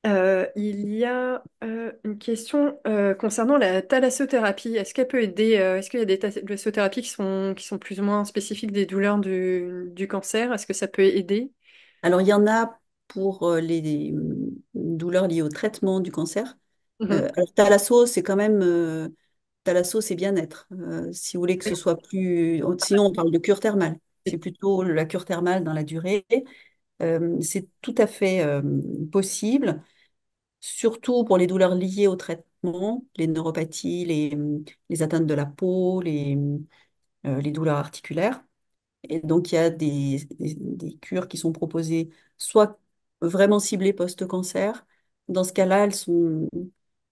Il y a une question concernant la thalassothérapie. Est-ce qu'elle peut aider? Est-ce qu'il y a des thalassothérapies qui sont plus ou moins spécifiques des douleurs du cancer? Est-ce que ça peut aider? Alors, il y en a pour les douleurs liées au traitement du cancer. Mhm. Alors, thalasso, c'est quand même, thalasso, c'est bien-être. Si vous voulez que ce soit plus... Sinon, on parle de cure thermale. C'est plutôt la cure thermale dans la durée. C'est tout à fait possible, surtout pour les douleurs liées au traitement, les neuropathies, les atteintes de la peau, les douleurs articulaires. Et donc, il y a des cures qui sont proposées, soit vraiment ciblées post-cancer. Dans ce cas-là,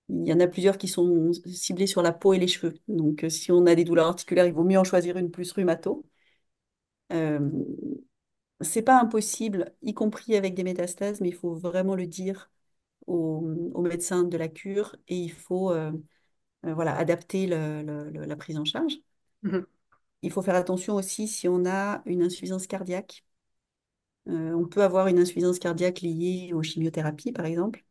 il y en a plusieurs qui sont ciblées sur la peau et les cheveux. Donc, si on a des douleurs articulaires, il vaut mieux en choisir une plus rhumato. Euh, c'est pas impossible, y compris avec des métastases, mais il faut vraiment le dire au médecin de la cure et il faut voilà, adapter la prise en charge. Mhm. Il faut faire attention aussi si on a une insuffisance cardiaque. On peut avoir une insuffisance cardiaque liée aux chimiothérapies, par exemple.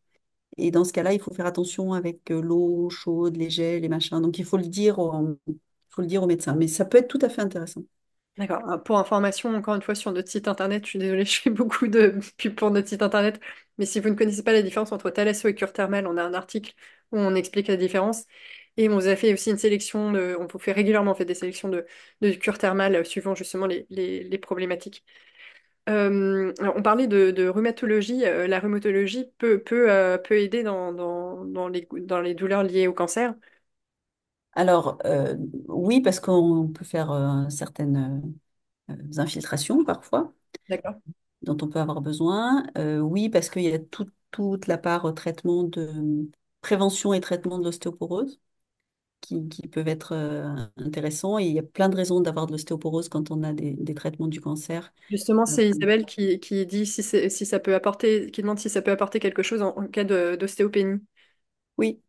Et dans ce cas-là, il faut faire attention avec l'eau chaude, les gels, les machins. Donc, faut le dire au médecin. Mais ça peut être tout à fait intéressant. D'accord. Pour information, encore une fois, sur notre site internet, je suis désolée, je fais beaucoup de pubs pour notre site internet, mais si vous ne connaissez pas la différence entre thalasso et cure thermale, on a un article où on explique la différence. Et on vous a fait aussi une sélection on vous fait régulièrement en fait, des sélections de cure thermale suivant justement les problématiques. Alors, on parlait de rhumatologie. La rhumatologie peut aider dans les douleurs liées au cancer. Alors, oui, parce qu'on peut faire certaines infiltrations parfois, D'accord. dont on peut avoir besoin. Oui, parce qu'il y a toute la part traitement de prévention et traitement de l'ostéoporose qui peuvent être intéressants. Et il y a plein de raisons d'avoir de l'ostéoporose quand on a des traitements du cancer. Justement, Euh, c'est Isabelle qui dit si ça peut apporter, qui demande si ça peut apporter quelque chose en cas d'ostéopénie. oui,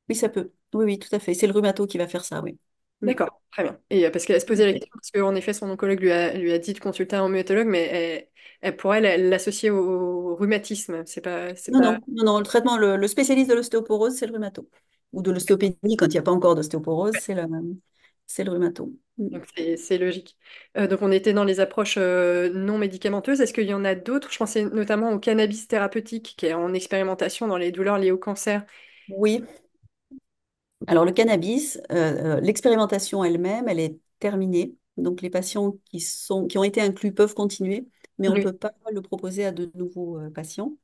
oui, ça peut. Oui, oui, tout à fait. C'est le rhumato qui va faire ça, oui. Mm. D'accord, très bien. Et parce qu'elle se Tout à posait la fait. question, parce qu'en effet, son oncologue lui a dit de consulter un rhumatologue, mais pour elle, elle l'associait au rhumatisme. C'est Non, pas... non, non, non. Le traitement, le spécialiste de l'ostéoporose, c'est le rhumato. Ou de l'ostéopénie, quand il n'y a pas encore d'ostéoporose, c'est le rhumato. Mm. Donc c'est logique. Donc on était dans les approches non médicamenteuses. Est-ce qu'il y en a d'autres? Je pensais notamment au cannabis thérapeutique qui est en expérimentation dans les douleurs liées au cancer. Oui. Alors, le cannabis, l'expérimentation elle-même, elle est terminée. Donc, les patients qui ont été inclus peuvent continuer, mais on ne Oui. peut pas le proposer à de nouveaux patients.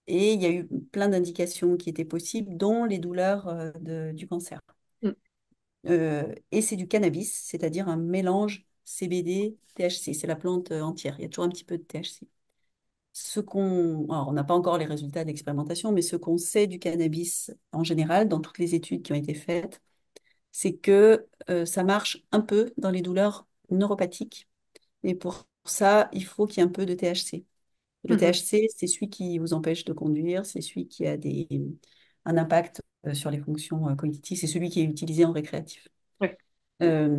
Et il y a eu plein d'indications qui étaient possibles, dont les douleurs du cancer. Mm. Et c'est du cannabis, c'est-à-dire un mélange CBD-THC. C'est la plante entière. Il y a toujours un petit peu de THC. Alors, on n'a pas encore les résultats d'expérimentation, mais ce qu'on sait du cannabis en général, dans toutes les études qui ont été faites, c'est que ça marche un peu dans les douleurs neuropathiques. Et pour ça, il faut qu'il y ait un peu de THC. Le Mhm. THC, c'est celui qui vous empêche de conduire, c'est celui qui a un impact sur les fonctions cognitives, c'est celui qui est utilisé en récréatif. Ouais. Euh,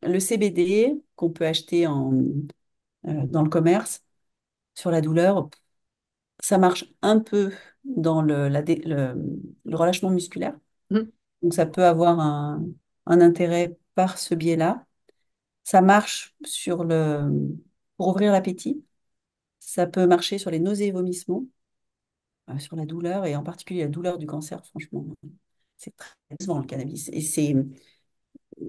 le CBD qu'on peut acheter dans le commerce sur la douleur, ça marche un peu dans le relâchement musculaire. Mhm. Donc ça peut avoir un intérêt par ce biais-là. Ça marche pour ouvrir l'appétit. Ça peut marcher sur les nausées et vomissements, sur la douleur, et en particulier la douleur du cancer, franchement, c'est très souvent le cannabis. Et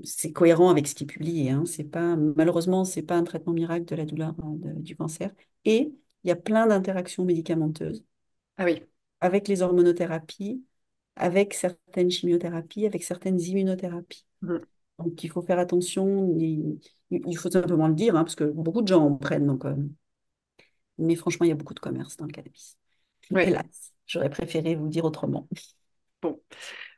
c'est cohérent avec ce qui est publié, hein. C'est pas, malheureusement, c'est pas un traitement miracle de la douleur du cancer. Et il y a plein d'interactions médicamenteuses Ah oui. avec les hormonothérapies, avec certaines chimiothérapies, avec certaines immunothérapies. Mhm. Donc il faut faire attention, il faut simplement le dire, hein, parce que beaucoup de gens en prennent. Donc, mais franchement, il y a beaucoup de commerce dans le cannabis. Ouais. Hélas, j'aurais préféré vous dire autrement. Bon.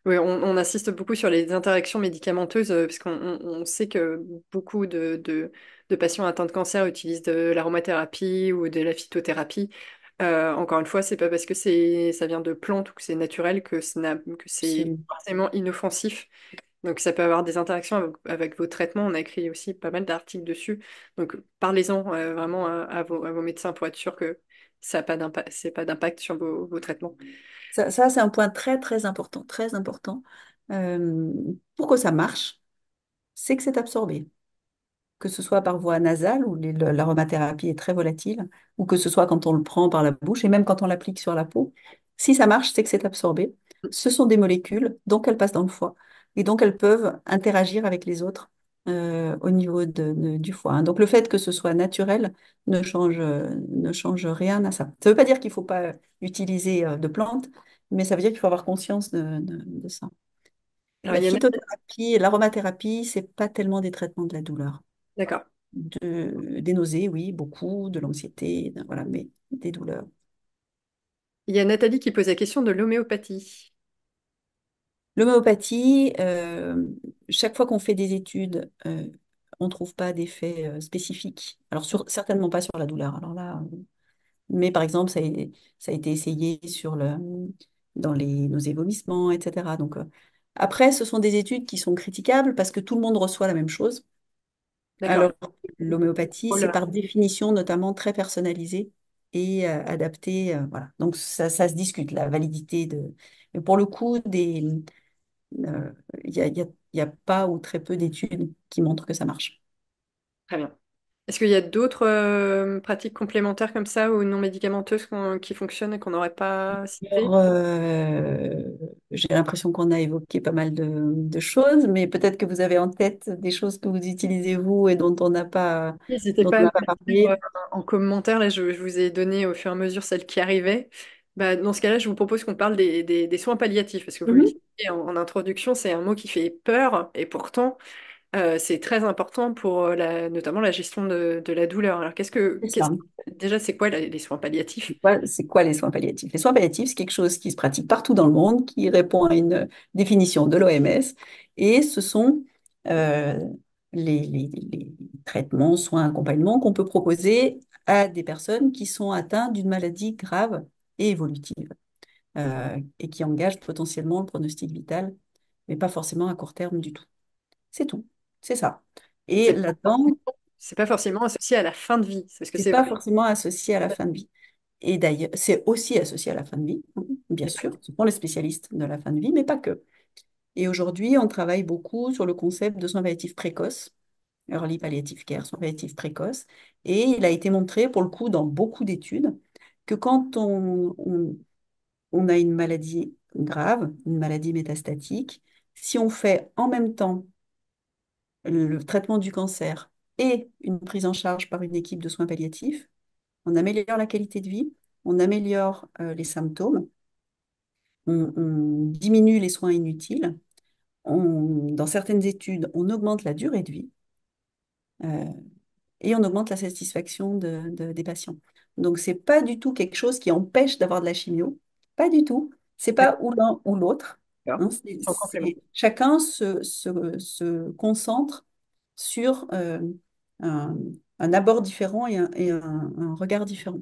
Oui, on insiste beaucoup sur les interactions médicamenteuses parce qu'on sait que beaucoup de patients atteints de cancer utilisent de l'aromathérapie ou de la phytothérapie. Encore une fois, c'est pas parce que ça vient de plantes ou que c'est naturel que c'est Absolument. forcément inoffensif. Donc ça peut avoir des interactions avec vos traitements. On a écrit aussi pas mal d'articles dessus. Donc parlez-en vraiment à vos médecins pour être sûr que ça n'a pas d'impact, c'est pas d'impact sur vos traitements. Ça, c'est un point très, très important, très important. Euh, pour que ça marche, c'est que c'est absorbé. Que ce soit par voie nasale, où l'aromathérapie est très volatile, ou que ce soit quand on le prend par la bouche, et même quand on l'applique sur la peau. Si ça marche, c'est que c'est absorbé. Ce sont des molécules, donc elles passent dans le foie, et donc elles peuvent interagir avec les autres. au niveau du foie, hein. Donc le fait que ce soit naturel ne change rien à ça. Ça ne veut pas dire qu'il ne faut pas utiliser de plantes, mais ça veut dire qu'il faut avoir conscience de ça. Alors, La il y en a... phytothérapie et l'aromathérapie, c'est pas tellement des traitements de la douleur. D'accord. Des nausées, oui, beaucoup, de l'anxiété, voilà, mais des douleurs. Il y a Nathalie qui pose la question de l'homéopathie. L'homéopathie, chaque fois qu'on fait des études, on ne trouve pas d'effet spécifique. Alors, certainement pas sur la douleur. Alors là, mais par exemple, ça a été essayé dans les nausées et vomissements, etc. Donc, après, ce sont des études qui sont critiquables parce que tout le monde reçoit la même chose. D'accord. Alors, l'homéopathie, c'est par définition notamment très personnalisé et adapté. Voilà. Donc, ça se discute, la validité de. Mais pour le coup, euh, il n'y a, il y a pas ou très peu d'études qui montrent que ça marche. Très bien. Est-ce qu'il y a d'autres pratiques complémentaires comme ça ou non médicamenteuses qui fonctionnent et qu'on n'aurait pas citées? Alors, j'ai l'impression qu'on a évoqué pas mal de choses, mais peut-être que vous avez en tête des choses que vous utilisez vous et N'hésitez dont pas on à me n'a pas dire parlé. en commentaire. Là, je vous ai donné au fur et à mesure celles qui arrivaient. Bah, dans ce cas-là, je vous propose qu'on parle des soins palliatifs, parce que vous le Mhm. disiez en introduction, c'est un mot qui fait peur, et pourtant, c'est très important pour notamment la gestion de la douleur. Alors, C'est ça. déjà, c'est quoi les soins palliatifs? C'est quoi les soins palliatifs? Les soins palliatifs, c'est quelque chose qui se pratique partout dans le monde, qui répond à une définition de l'OMS, et ce sont euh, les traitements, soins, accompagnements qu'on peut proposer à des personnes qui sont atteintes d'une maladie grave et évolutive, et qui engagent potentiellement le pronostic vital, mais pas forcément à court terme du tout. C'est tout, c'est ça. Et C'est là-dedans, c'est pas forcément associé à la fin de vie, parce que c'est c'est pas vrai. forcément associé à la fin de vie. Et d'ailleurs, c'est aussi associé à la fin de vie, hein, bien sûr. Ce sont les spécialistes de la fin de vie, mais pas que. Et aujourd'hui, on travaille beaucoup sur le concept de soins palliatifs précoces, early palliative care, soins palliatifs précoces. Et il a été montré, pour le coup, dans beaucoup d'études, que quand on a une maladie grave, une maladie métastatique, si on fait en même temps le traitement du cancer et une prise en charge par une équipe de soins palliatifs, on améliore la qualité de vie, on améliore les symptômes, on diminue les soins inutiles, dans certaines études, on augmente la durée de vie euh, et on augmente la satisfaction des patients. Donc, c'est pas du tout quelque chose qui empêche d'avoir de la chimio, pas du tout. C'est pas ou l'un ou l'autre, D'accord. hein. En complément. Chacun se concentre sur un, un abord différent un regard différent.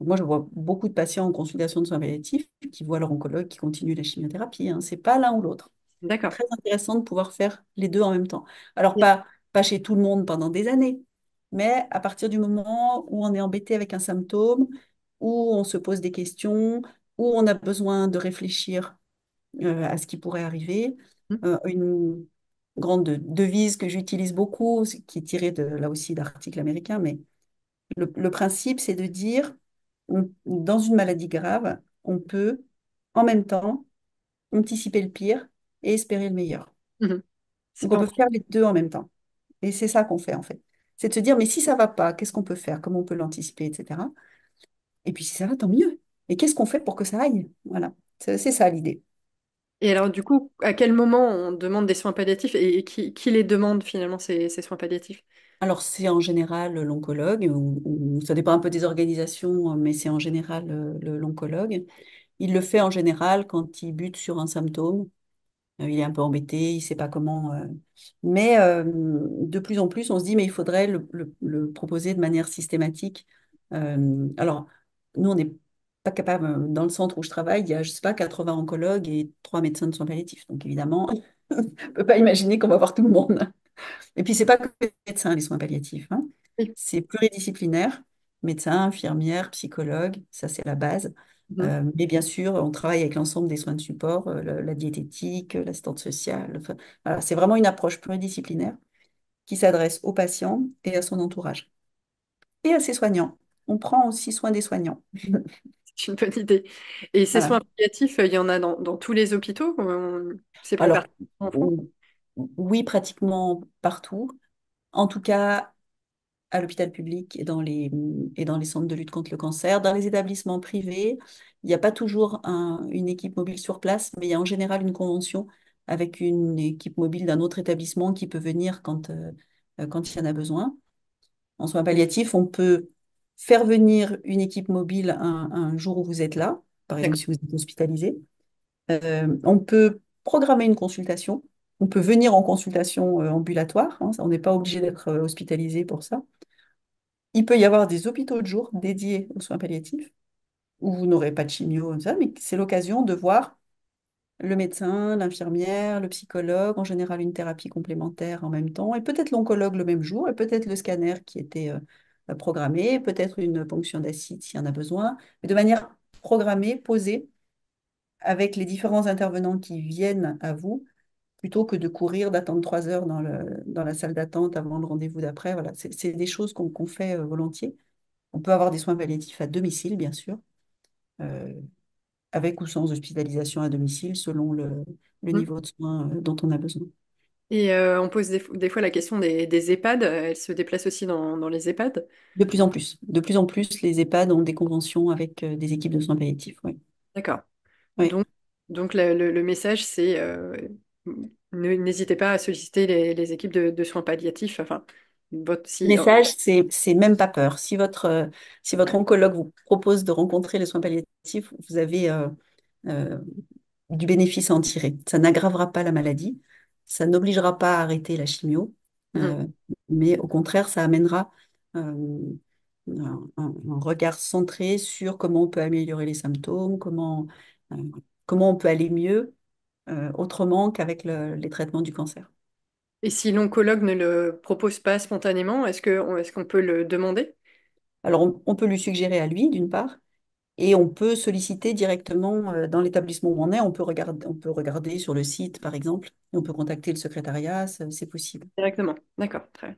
Moi, je vois beaucoup de patients en consultation de soins palliatifs qui voient leur oncologue qui continue la chimiothérapie, hein. C'est pas l'un ou l'autre. C'est D'accord. très intéressant de pouvoir faire les deux en même temps. Alors, pas chez tout le monde pendant des années, mais à partir du moment où on est embêté avec un symptôme, où on se pose des questions, où on a besoin de réfléchir à ce qui pourrait arriver, une grande devise que j'utilise beaucoup, qui est tirée là aussi d'articles américains, mais le principe, c'est de dire, dans une maladie grave, on peut en même temps anticiper le pire et espérer le meilleur. Mhm. C'est Donc on pas peut faire les deux en même temps. Et c'est ça qu'on fait en fait. C'est de se dire, mais si ça va pas, qu'est-ce qu'on peut faire? Comment on peut l'anticiper, etc. Et puis si ça va, tant mieux. Et qu'est-ce qu'on fait pour que ça aille? Voilà. C'est ça l'idée. Et alors, du coup, à quel moment on demande des soins palliatifs et qui les demande finalement ces soins palliatifs? Alors c'est en général l'oncologue, ou ça dépend un peu des organisations, mais c'est en général l'oncologue. Il le fait en général quand il bute sur un symptôme. Il est un peu embêté, il ne sait pas comment. Mais de plus en plus, on se dit, mais il faudrait le proposer de manière systématique. Alors, nous, on n'est pas capable, dans le centre où je travaille, il y a, je sais pas, 80 oncologues et 3 médecins de soins palliatifs. Donc, évidemment, on ne peut pas imaginer qu'on va voir tout le monde. Et puis, c'est pas que les médecins, les soins palliatifs, hein. Oui. C'est pluridisciplinaire, médecins, infirmières, psychologues, ça c'est la base. Mhm. Mais bien sûr, on travaille avec l'ensemble des soins de support, la diététique, l'assistante sociale. Enfin, voilà, c'est vraiment une approche pluridisciplinaire qui s'adresse aux patients et à son entourage. Et à ses soignants. On prend aussi soin des soignants. C'est une bonne idée. Et ces soins Voilà. palliatifs, il y en a dans tous les hôpitaux? C'est plus Alors, particulier en France? Oui, pratiquement partout. En tout cas, à l'hôpital public et dans les centres de lutte contre le cancer. Dans les établissements privés, il n'y a pas toujours une équipe mobile sur place, mais il y a en général une convention avec une équipe mobile d'un autre établissement qui peut venir quand il y en a besoin. En soins palliatifs, on peut faire venir une équipe mobile un jour où vous êtes là, par exemple D'accord. si vous êtes hospitalisé. On peut programmer une consultation. On peut venir en consultation ambulatoire, hein, on n'est pas obligé d'être hospitalisé pour ça. Il peut y avoir des hôpitaux de jour dédiés aux soins palliatifs, où vous n'aurez pas de chimio, comme ça, mais c'est l'occasion de voir le médecin, l'infirmière, le psychologue, en général une thérapie complémentaire en même temps, et peut-être l'oncologue le même jour, et peut-être le scanner qui était programmé, peut-être une ponction d'acide s'il y en a besoin, mais de manière programmée, posée, avec les différents intervenants qui viennent à vous, plutôt que de courir, d'attendre 3 heures dans la salle d'attente avant le rendez-vous d'après. Voilà, c'est des choses qu'on fait volontiers. On peut avoir des soins palliatifs à domicile, bien sûr, euh, avec ou sans hospitalisation à domicile, selon le Mhm. niveau de soins dont on a besoin. Et on pose des fois la question des EHPAD. Elles se déplacent aussi dans les EHPAD. De plus en plus, les EHPAD ont des conventions avec des équipes de soins palliatifs. Oui. D'accord. Oui. Donc, donc le message, c'est n'hésitez pas à solliciter les équipes de soins palliatifs. Enfin, Le si, message, c'est même pas peur. Si votre oncologue vous propose de rencontrer les soins palliatifs, vous avez euh, du bénéfice à en tirer. Ça n'aggravera pas la maladie, ça n'obligera pas à arrêter la chimio, Mhm. euh, mais au contraire, ça amènera un regard centré sur comment on peut améliorer les symptômes, euh, comment on peut aller mieux autrement qu'avec les traitements du cancer. Et si l'oncologue ne le propose pas spontanément, est-ce qu'on peut le demander? Alors, on peut lui suggérer à lui, d'une part, et on peut solliciter directement dans l'établissement où on est. On peut regarder sur le site, par exemple, et on peut contacter le secrétariat, c'est possible. Directement. D'accord, très bien.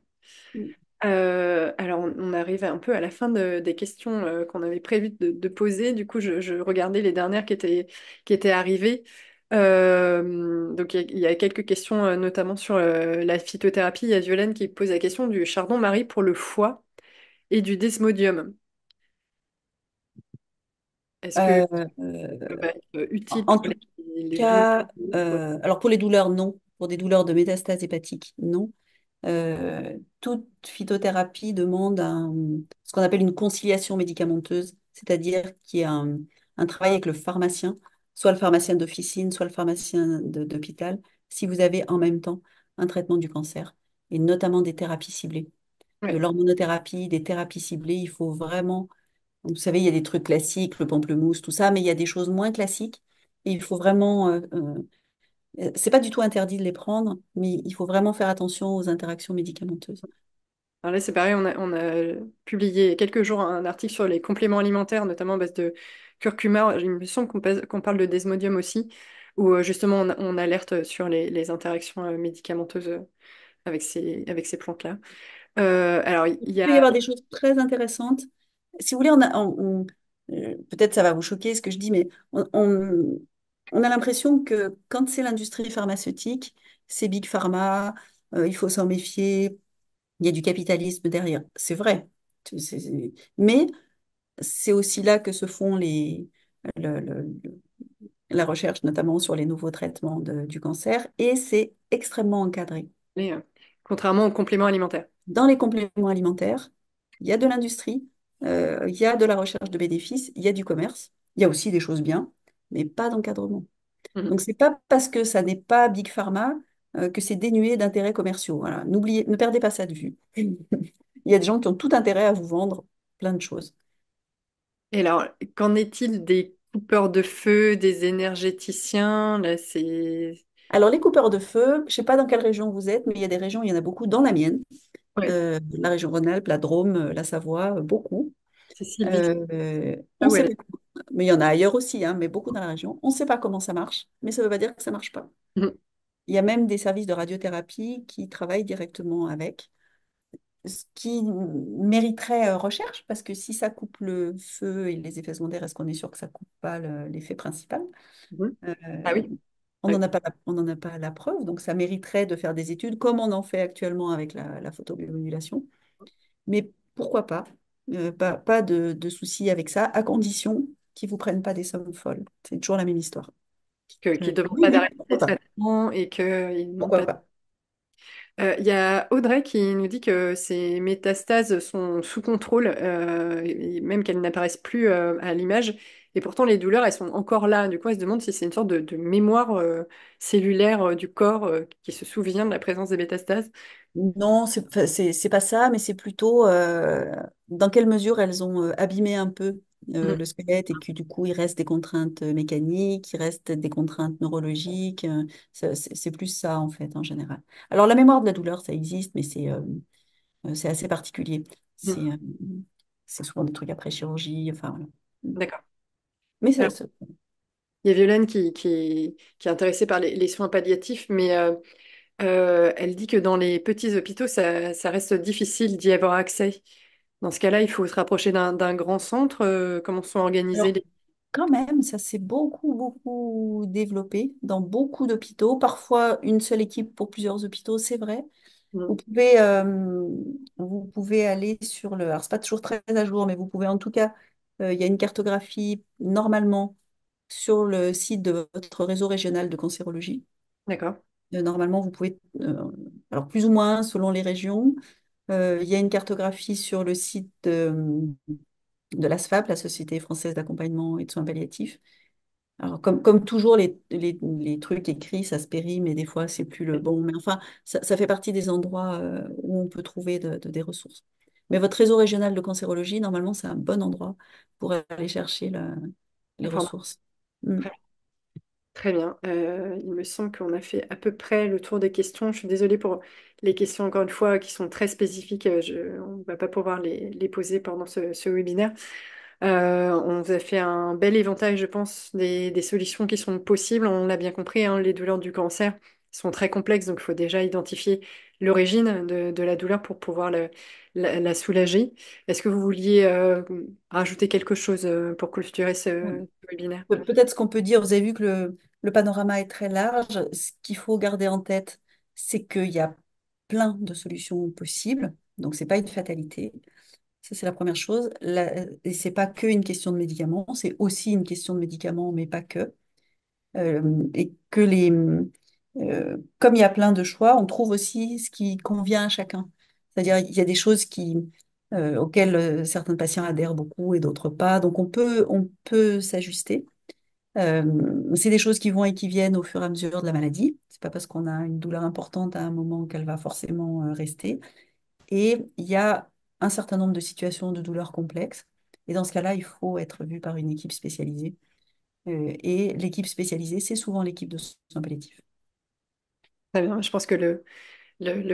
Alors, on arrive un peu à la fin des questions qu'on avait prévu de poser. Du coup, je regardais les dernières qui étaient arrivées. Donc, il y a quelques questions, notamment sur la phytothérapie. Il y a Violaine qui pose la question du chardon-marie pour le foie et du desmodium. Est-ce que Euh, ça va être utile en pour tout les douleurs? cas, alors pour les douleurs, non. Pour des douleurs de métastase hépatique, non. Toute phytothérapie demande ce qu'on appelle une conciliation médicamenteuse, c'est-à-dire qu'il y a un travail avec le pharmacien, soit le pharmacien d'officine, soit le pharmacien d'hôpital, si vous avez en même temps un traitement du cancer, et notamment des thérapies ciblées. De Ouais. l'hormonothérapie, des thérapies ciblées, il faut vraiment, vous savez, il y a des trucs classiques, le pamplemousse, tout ça, mais il y a des choses moins classiques, et il faut vraiment c'est pas du tout interdit de les prendre, mais il faut vraiment faire attention aux interactions médicamenteuses. Alors là, c'est pareil, on a publié il y a quelques jours un article sur les compléments alimentaires, notamment à base de curcuma. Il me semble qu'on parle de desmodium aussi, où justement on alerte sur les interactions médicamenteuses avec ces plantes-là. Alors, il y Il peut y a... avoir des choses très intéressantes. Si vous voulez, peut-être ça va vous choquer ce que je dis, mais on a l'impression que quand c'est l'industrie pharmaceutique, c'est Big Pharma, il faut s'en méfier, il y a du capitalisme derrière. C'est vrai. Mais c'est aussi là que se font le- le- la recherche, notamment sur les nouveaux traitements du cancer, et c'est extrêmement encadré. mais, contrairement aux compléments alimentaires. Dans les compléments alimentaires, il y a de l'industrie, il y a de la recherche de bénéfices, il y a du commerce, il y a aussi des choses bien, mais pas d'encadrement. Mhm. Donc, c'est pas parce que ça n'est pas Big Pharma que c'est dénué d'intérêts commerciaux. Voilà. Ne perdez pas ça de vue. Il y a des gens qui ont tout intérêt à vous vendre plein de choses. Et alors, qu'en est-il des coupeurs de feu, des énergéticiens? Là, c'est... Alors, les coupeurs de feu, je ne sais pas dans quelle région vous êtes, mais il y a des régions, il y en a beaucoup dans la mienne, Ouais, la région Rhône-Alpes, la Drôme, la Savoie, beaucoup. c'est Sylvie. On Ah sait ouais. pas, mais il y en a ailleurs aussi, hein, mais beaucoup dans la région. On ne sait pas comment ça marche, mais ça ne veut pas dire que ça ne marche pas. Mhm. Il y a même des services de radiothérapie qui travaillent directement avec, ce qui mériterait recherche, parce que si ça coupe le feu et les effets secondaires, est-ce qu'on est sûr que ça ne coupe pas l'effet principal? Mhm. Euh, Ah oui. Ouais. On n'en a pas la preuve, donc ça mériterait de faire des études comme on en fait actuellement avec la photobiomodulation. Mais pourquoi pas? Pas de souci avec ça, à condition qu'ils ne vous prennent pas des sommes folles. C'est toujours la même histoire. Qui ne demandent Oui, pas oui, d'arrêter les pourquoi pas? traitements et qu'ils n'ont Pourquoi pas. pas? Il y a Audrey qui nous dit que ces métastases sont sous contrôle, et même qu'elles n'apparaissent plus à l'image. Et pourtant, les douleurs, elles sont encore là. Du coup, elle se demande si c'est une sorte de mémoire cellulaire du corps qui se souvient de la présence des métastases. Non, c'est pas ça, mais c'est plutôt dans quelle mesure elles ont abîmé un peu Mhm. le squelette et que du coup il reste des contraintes mécaniques, il reste des contraintes neurologiques. C'est plus ça en fait en général. Alors la mémoire de la douleur, ça existe, mais c'est assez particulier. Mhm. C'est souvent des trucs après chirurgie, enfin voilà. D'accord. Mais Alors, il y a Violaine qui est intéressée par les soins palliatifs, mais elle dit que dans les petits hôpitaux, ça reste difficile d'y avoir accès. Dans ce cas-là, il faut se rapprocher d'un grand centre. Comment sont organisés alors les... quand même, ça s'est beaucoup développé dans beaucoup d'hôpitaux. Parfois une seule équipe pour plusieurs hôpitaux, c'est vrai. Vous Mhm. pouvez, vous pouvez aller sur le... Alors, c'est pas toujours très à jour, mais vous pouvez en tout cas, il y a une cartographie normalement sur le site de votre réseau régional de cancérologie. D'accord. Normalement, vous pouvez, alors plus ou moins selon les régions, il y a une cartographie sur le site de l'ASFAP, la Société française d'accompagnement et de soins palliatifs. Alors, comme toujours, les trucs écrits, ça se périme et des fois, c'est plus le bon. Mais enfin, ça fait partie des endroits où on peut trouver des ressources. Mais votre réseau régional de cancérologie, normalement, c'est un bon endroit pour aller chercher les Enfin, ressources. Mm. très, très bien. Il me semble qu'on a fait à peu près le tour des questions. Je suis désolée pour les questions, encore une fois, qui sont très spécifiques. On ne va pas pouvoir les poser pendant ce webinaire. On vous a fait un bel éventail, je pense, des solutions qui sont possibles. On l'a bien compris, hein, les douleurs du cancer sont très complexes, donc il faut déjà identifier l'origine de la douleur pour pouvoir la soulager. Est-ce que vous vouliez rajouter quelque chose pour clôturer ce webinaire? Peut-être ce qu'on peut dire, vous avez vu que le panorama est très large. Ce qu'il faut garder en tête, c'est qu'il y a plein de solutions possibles. Donc, c'est pas une fatalité. Ça, c'est la première chose. Et c'est pas que une question de médicaments, c'est aussi une question de médicaments, mais pas que. Et que comme il y a plein de choix, on trouve aussi ce qui convient à chacun. C'est-à-dire, il y a des choses auxquelles certains patients adhèrent beaucoup et d'autres pas. Donc, on peut s'ajuster. C'est des choses qui vont et qui viennent au fur et à mesure de la maladie. C'est pas parce qu'on a une douleur importante à un moment qu'elle va forcément rester. Et il y a un certain nombre de situations de douleurs complexes. Et dans ce cas-là, il faut être vu par une équipe spécialisée. Et l'équipe spécialisée, c'est souvent l'équipe de soins palliatifs. Très bien, je pense que le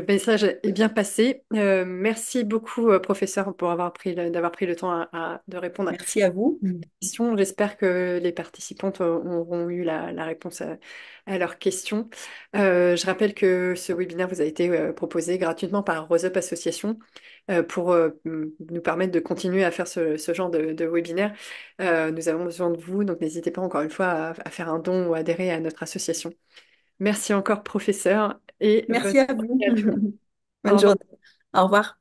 message est bien passé. Merci beaucoup, professeur, pour d'avoir pris le temps de répondre Merci à vous. questions. J'espère que les participantes auront eu la réponse à leurs questions. Je rappelle que ce webinaire vous a été proposé gratuitement par Rose Up Association pour nous permettre de continuer à faire ce genre de webinaire. Nous avons besoin de vous, donc n'hésitez pas encore une fois à faire un don ou adhérer à notre association. Merci encore, professeur, et bonne Merci à vous. journée à tous. Au Bonne revoir. journée. Au revoir.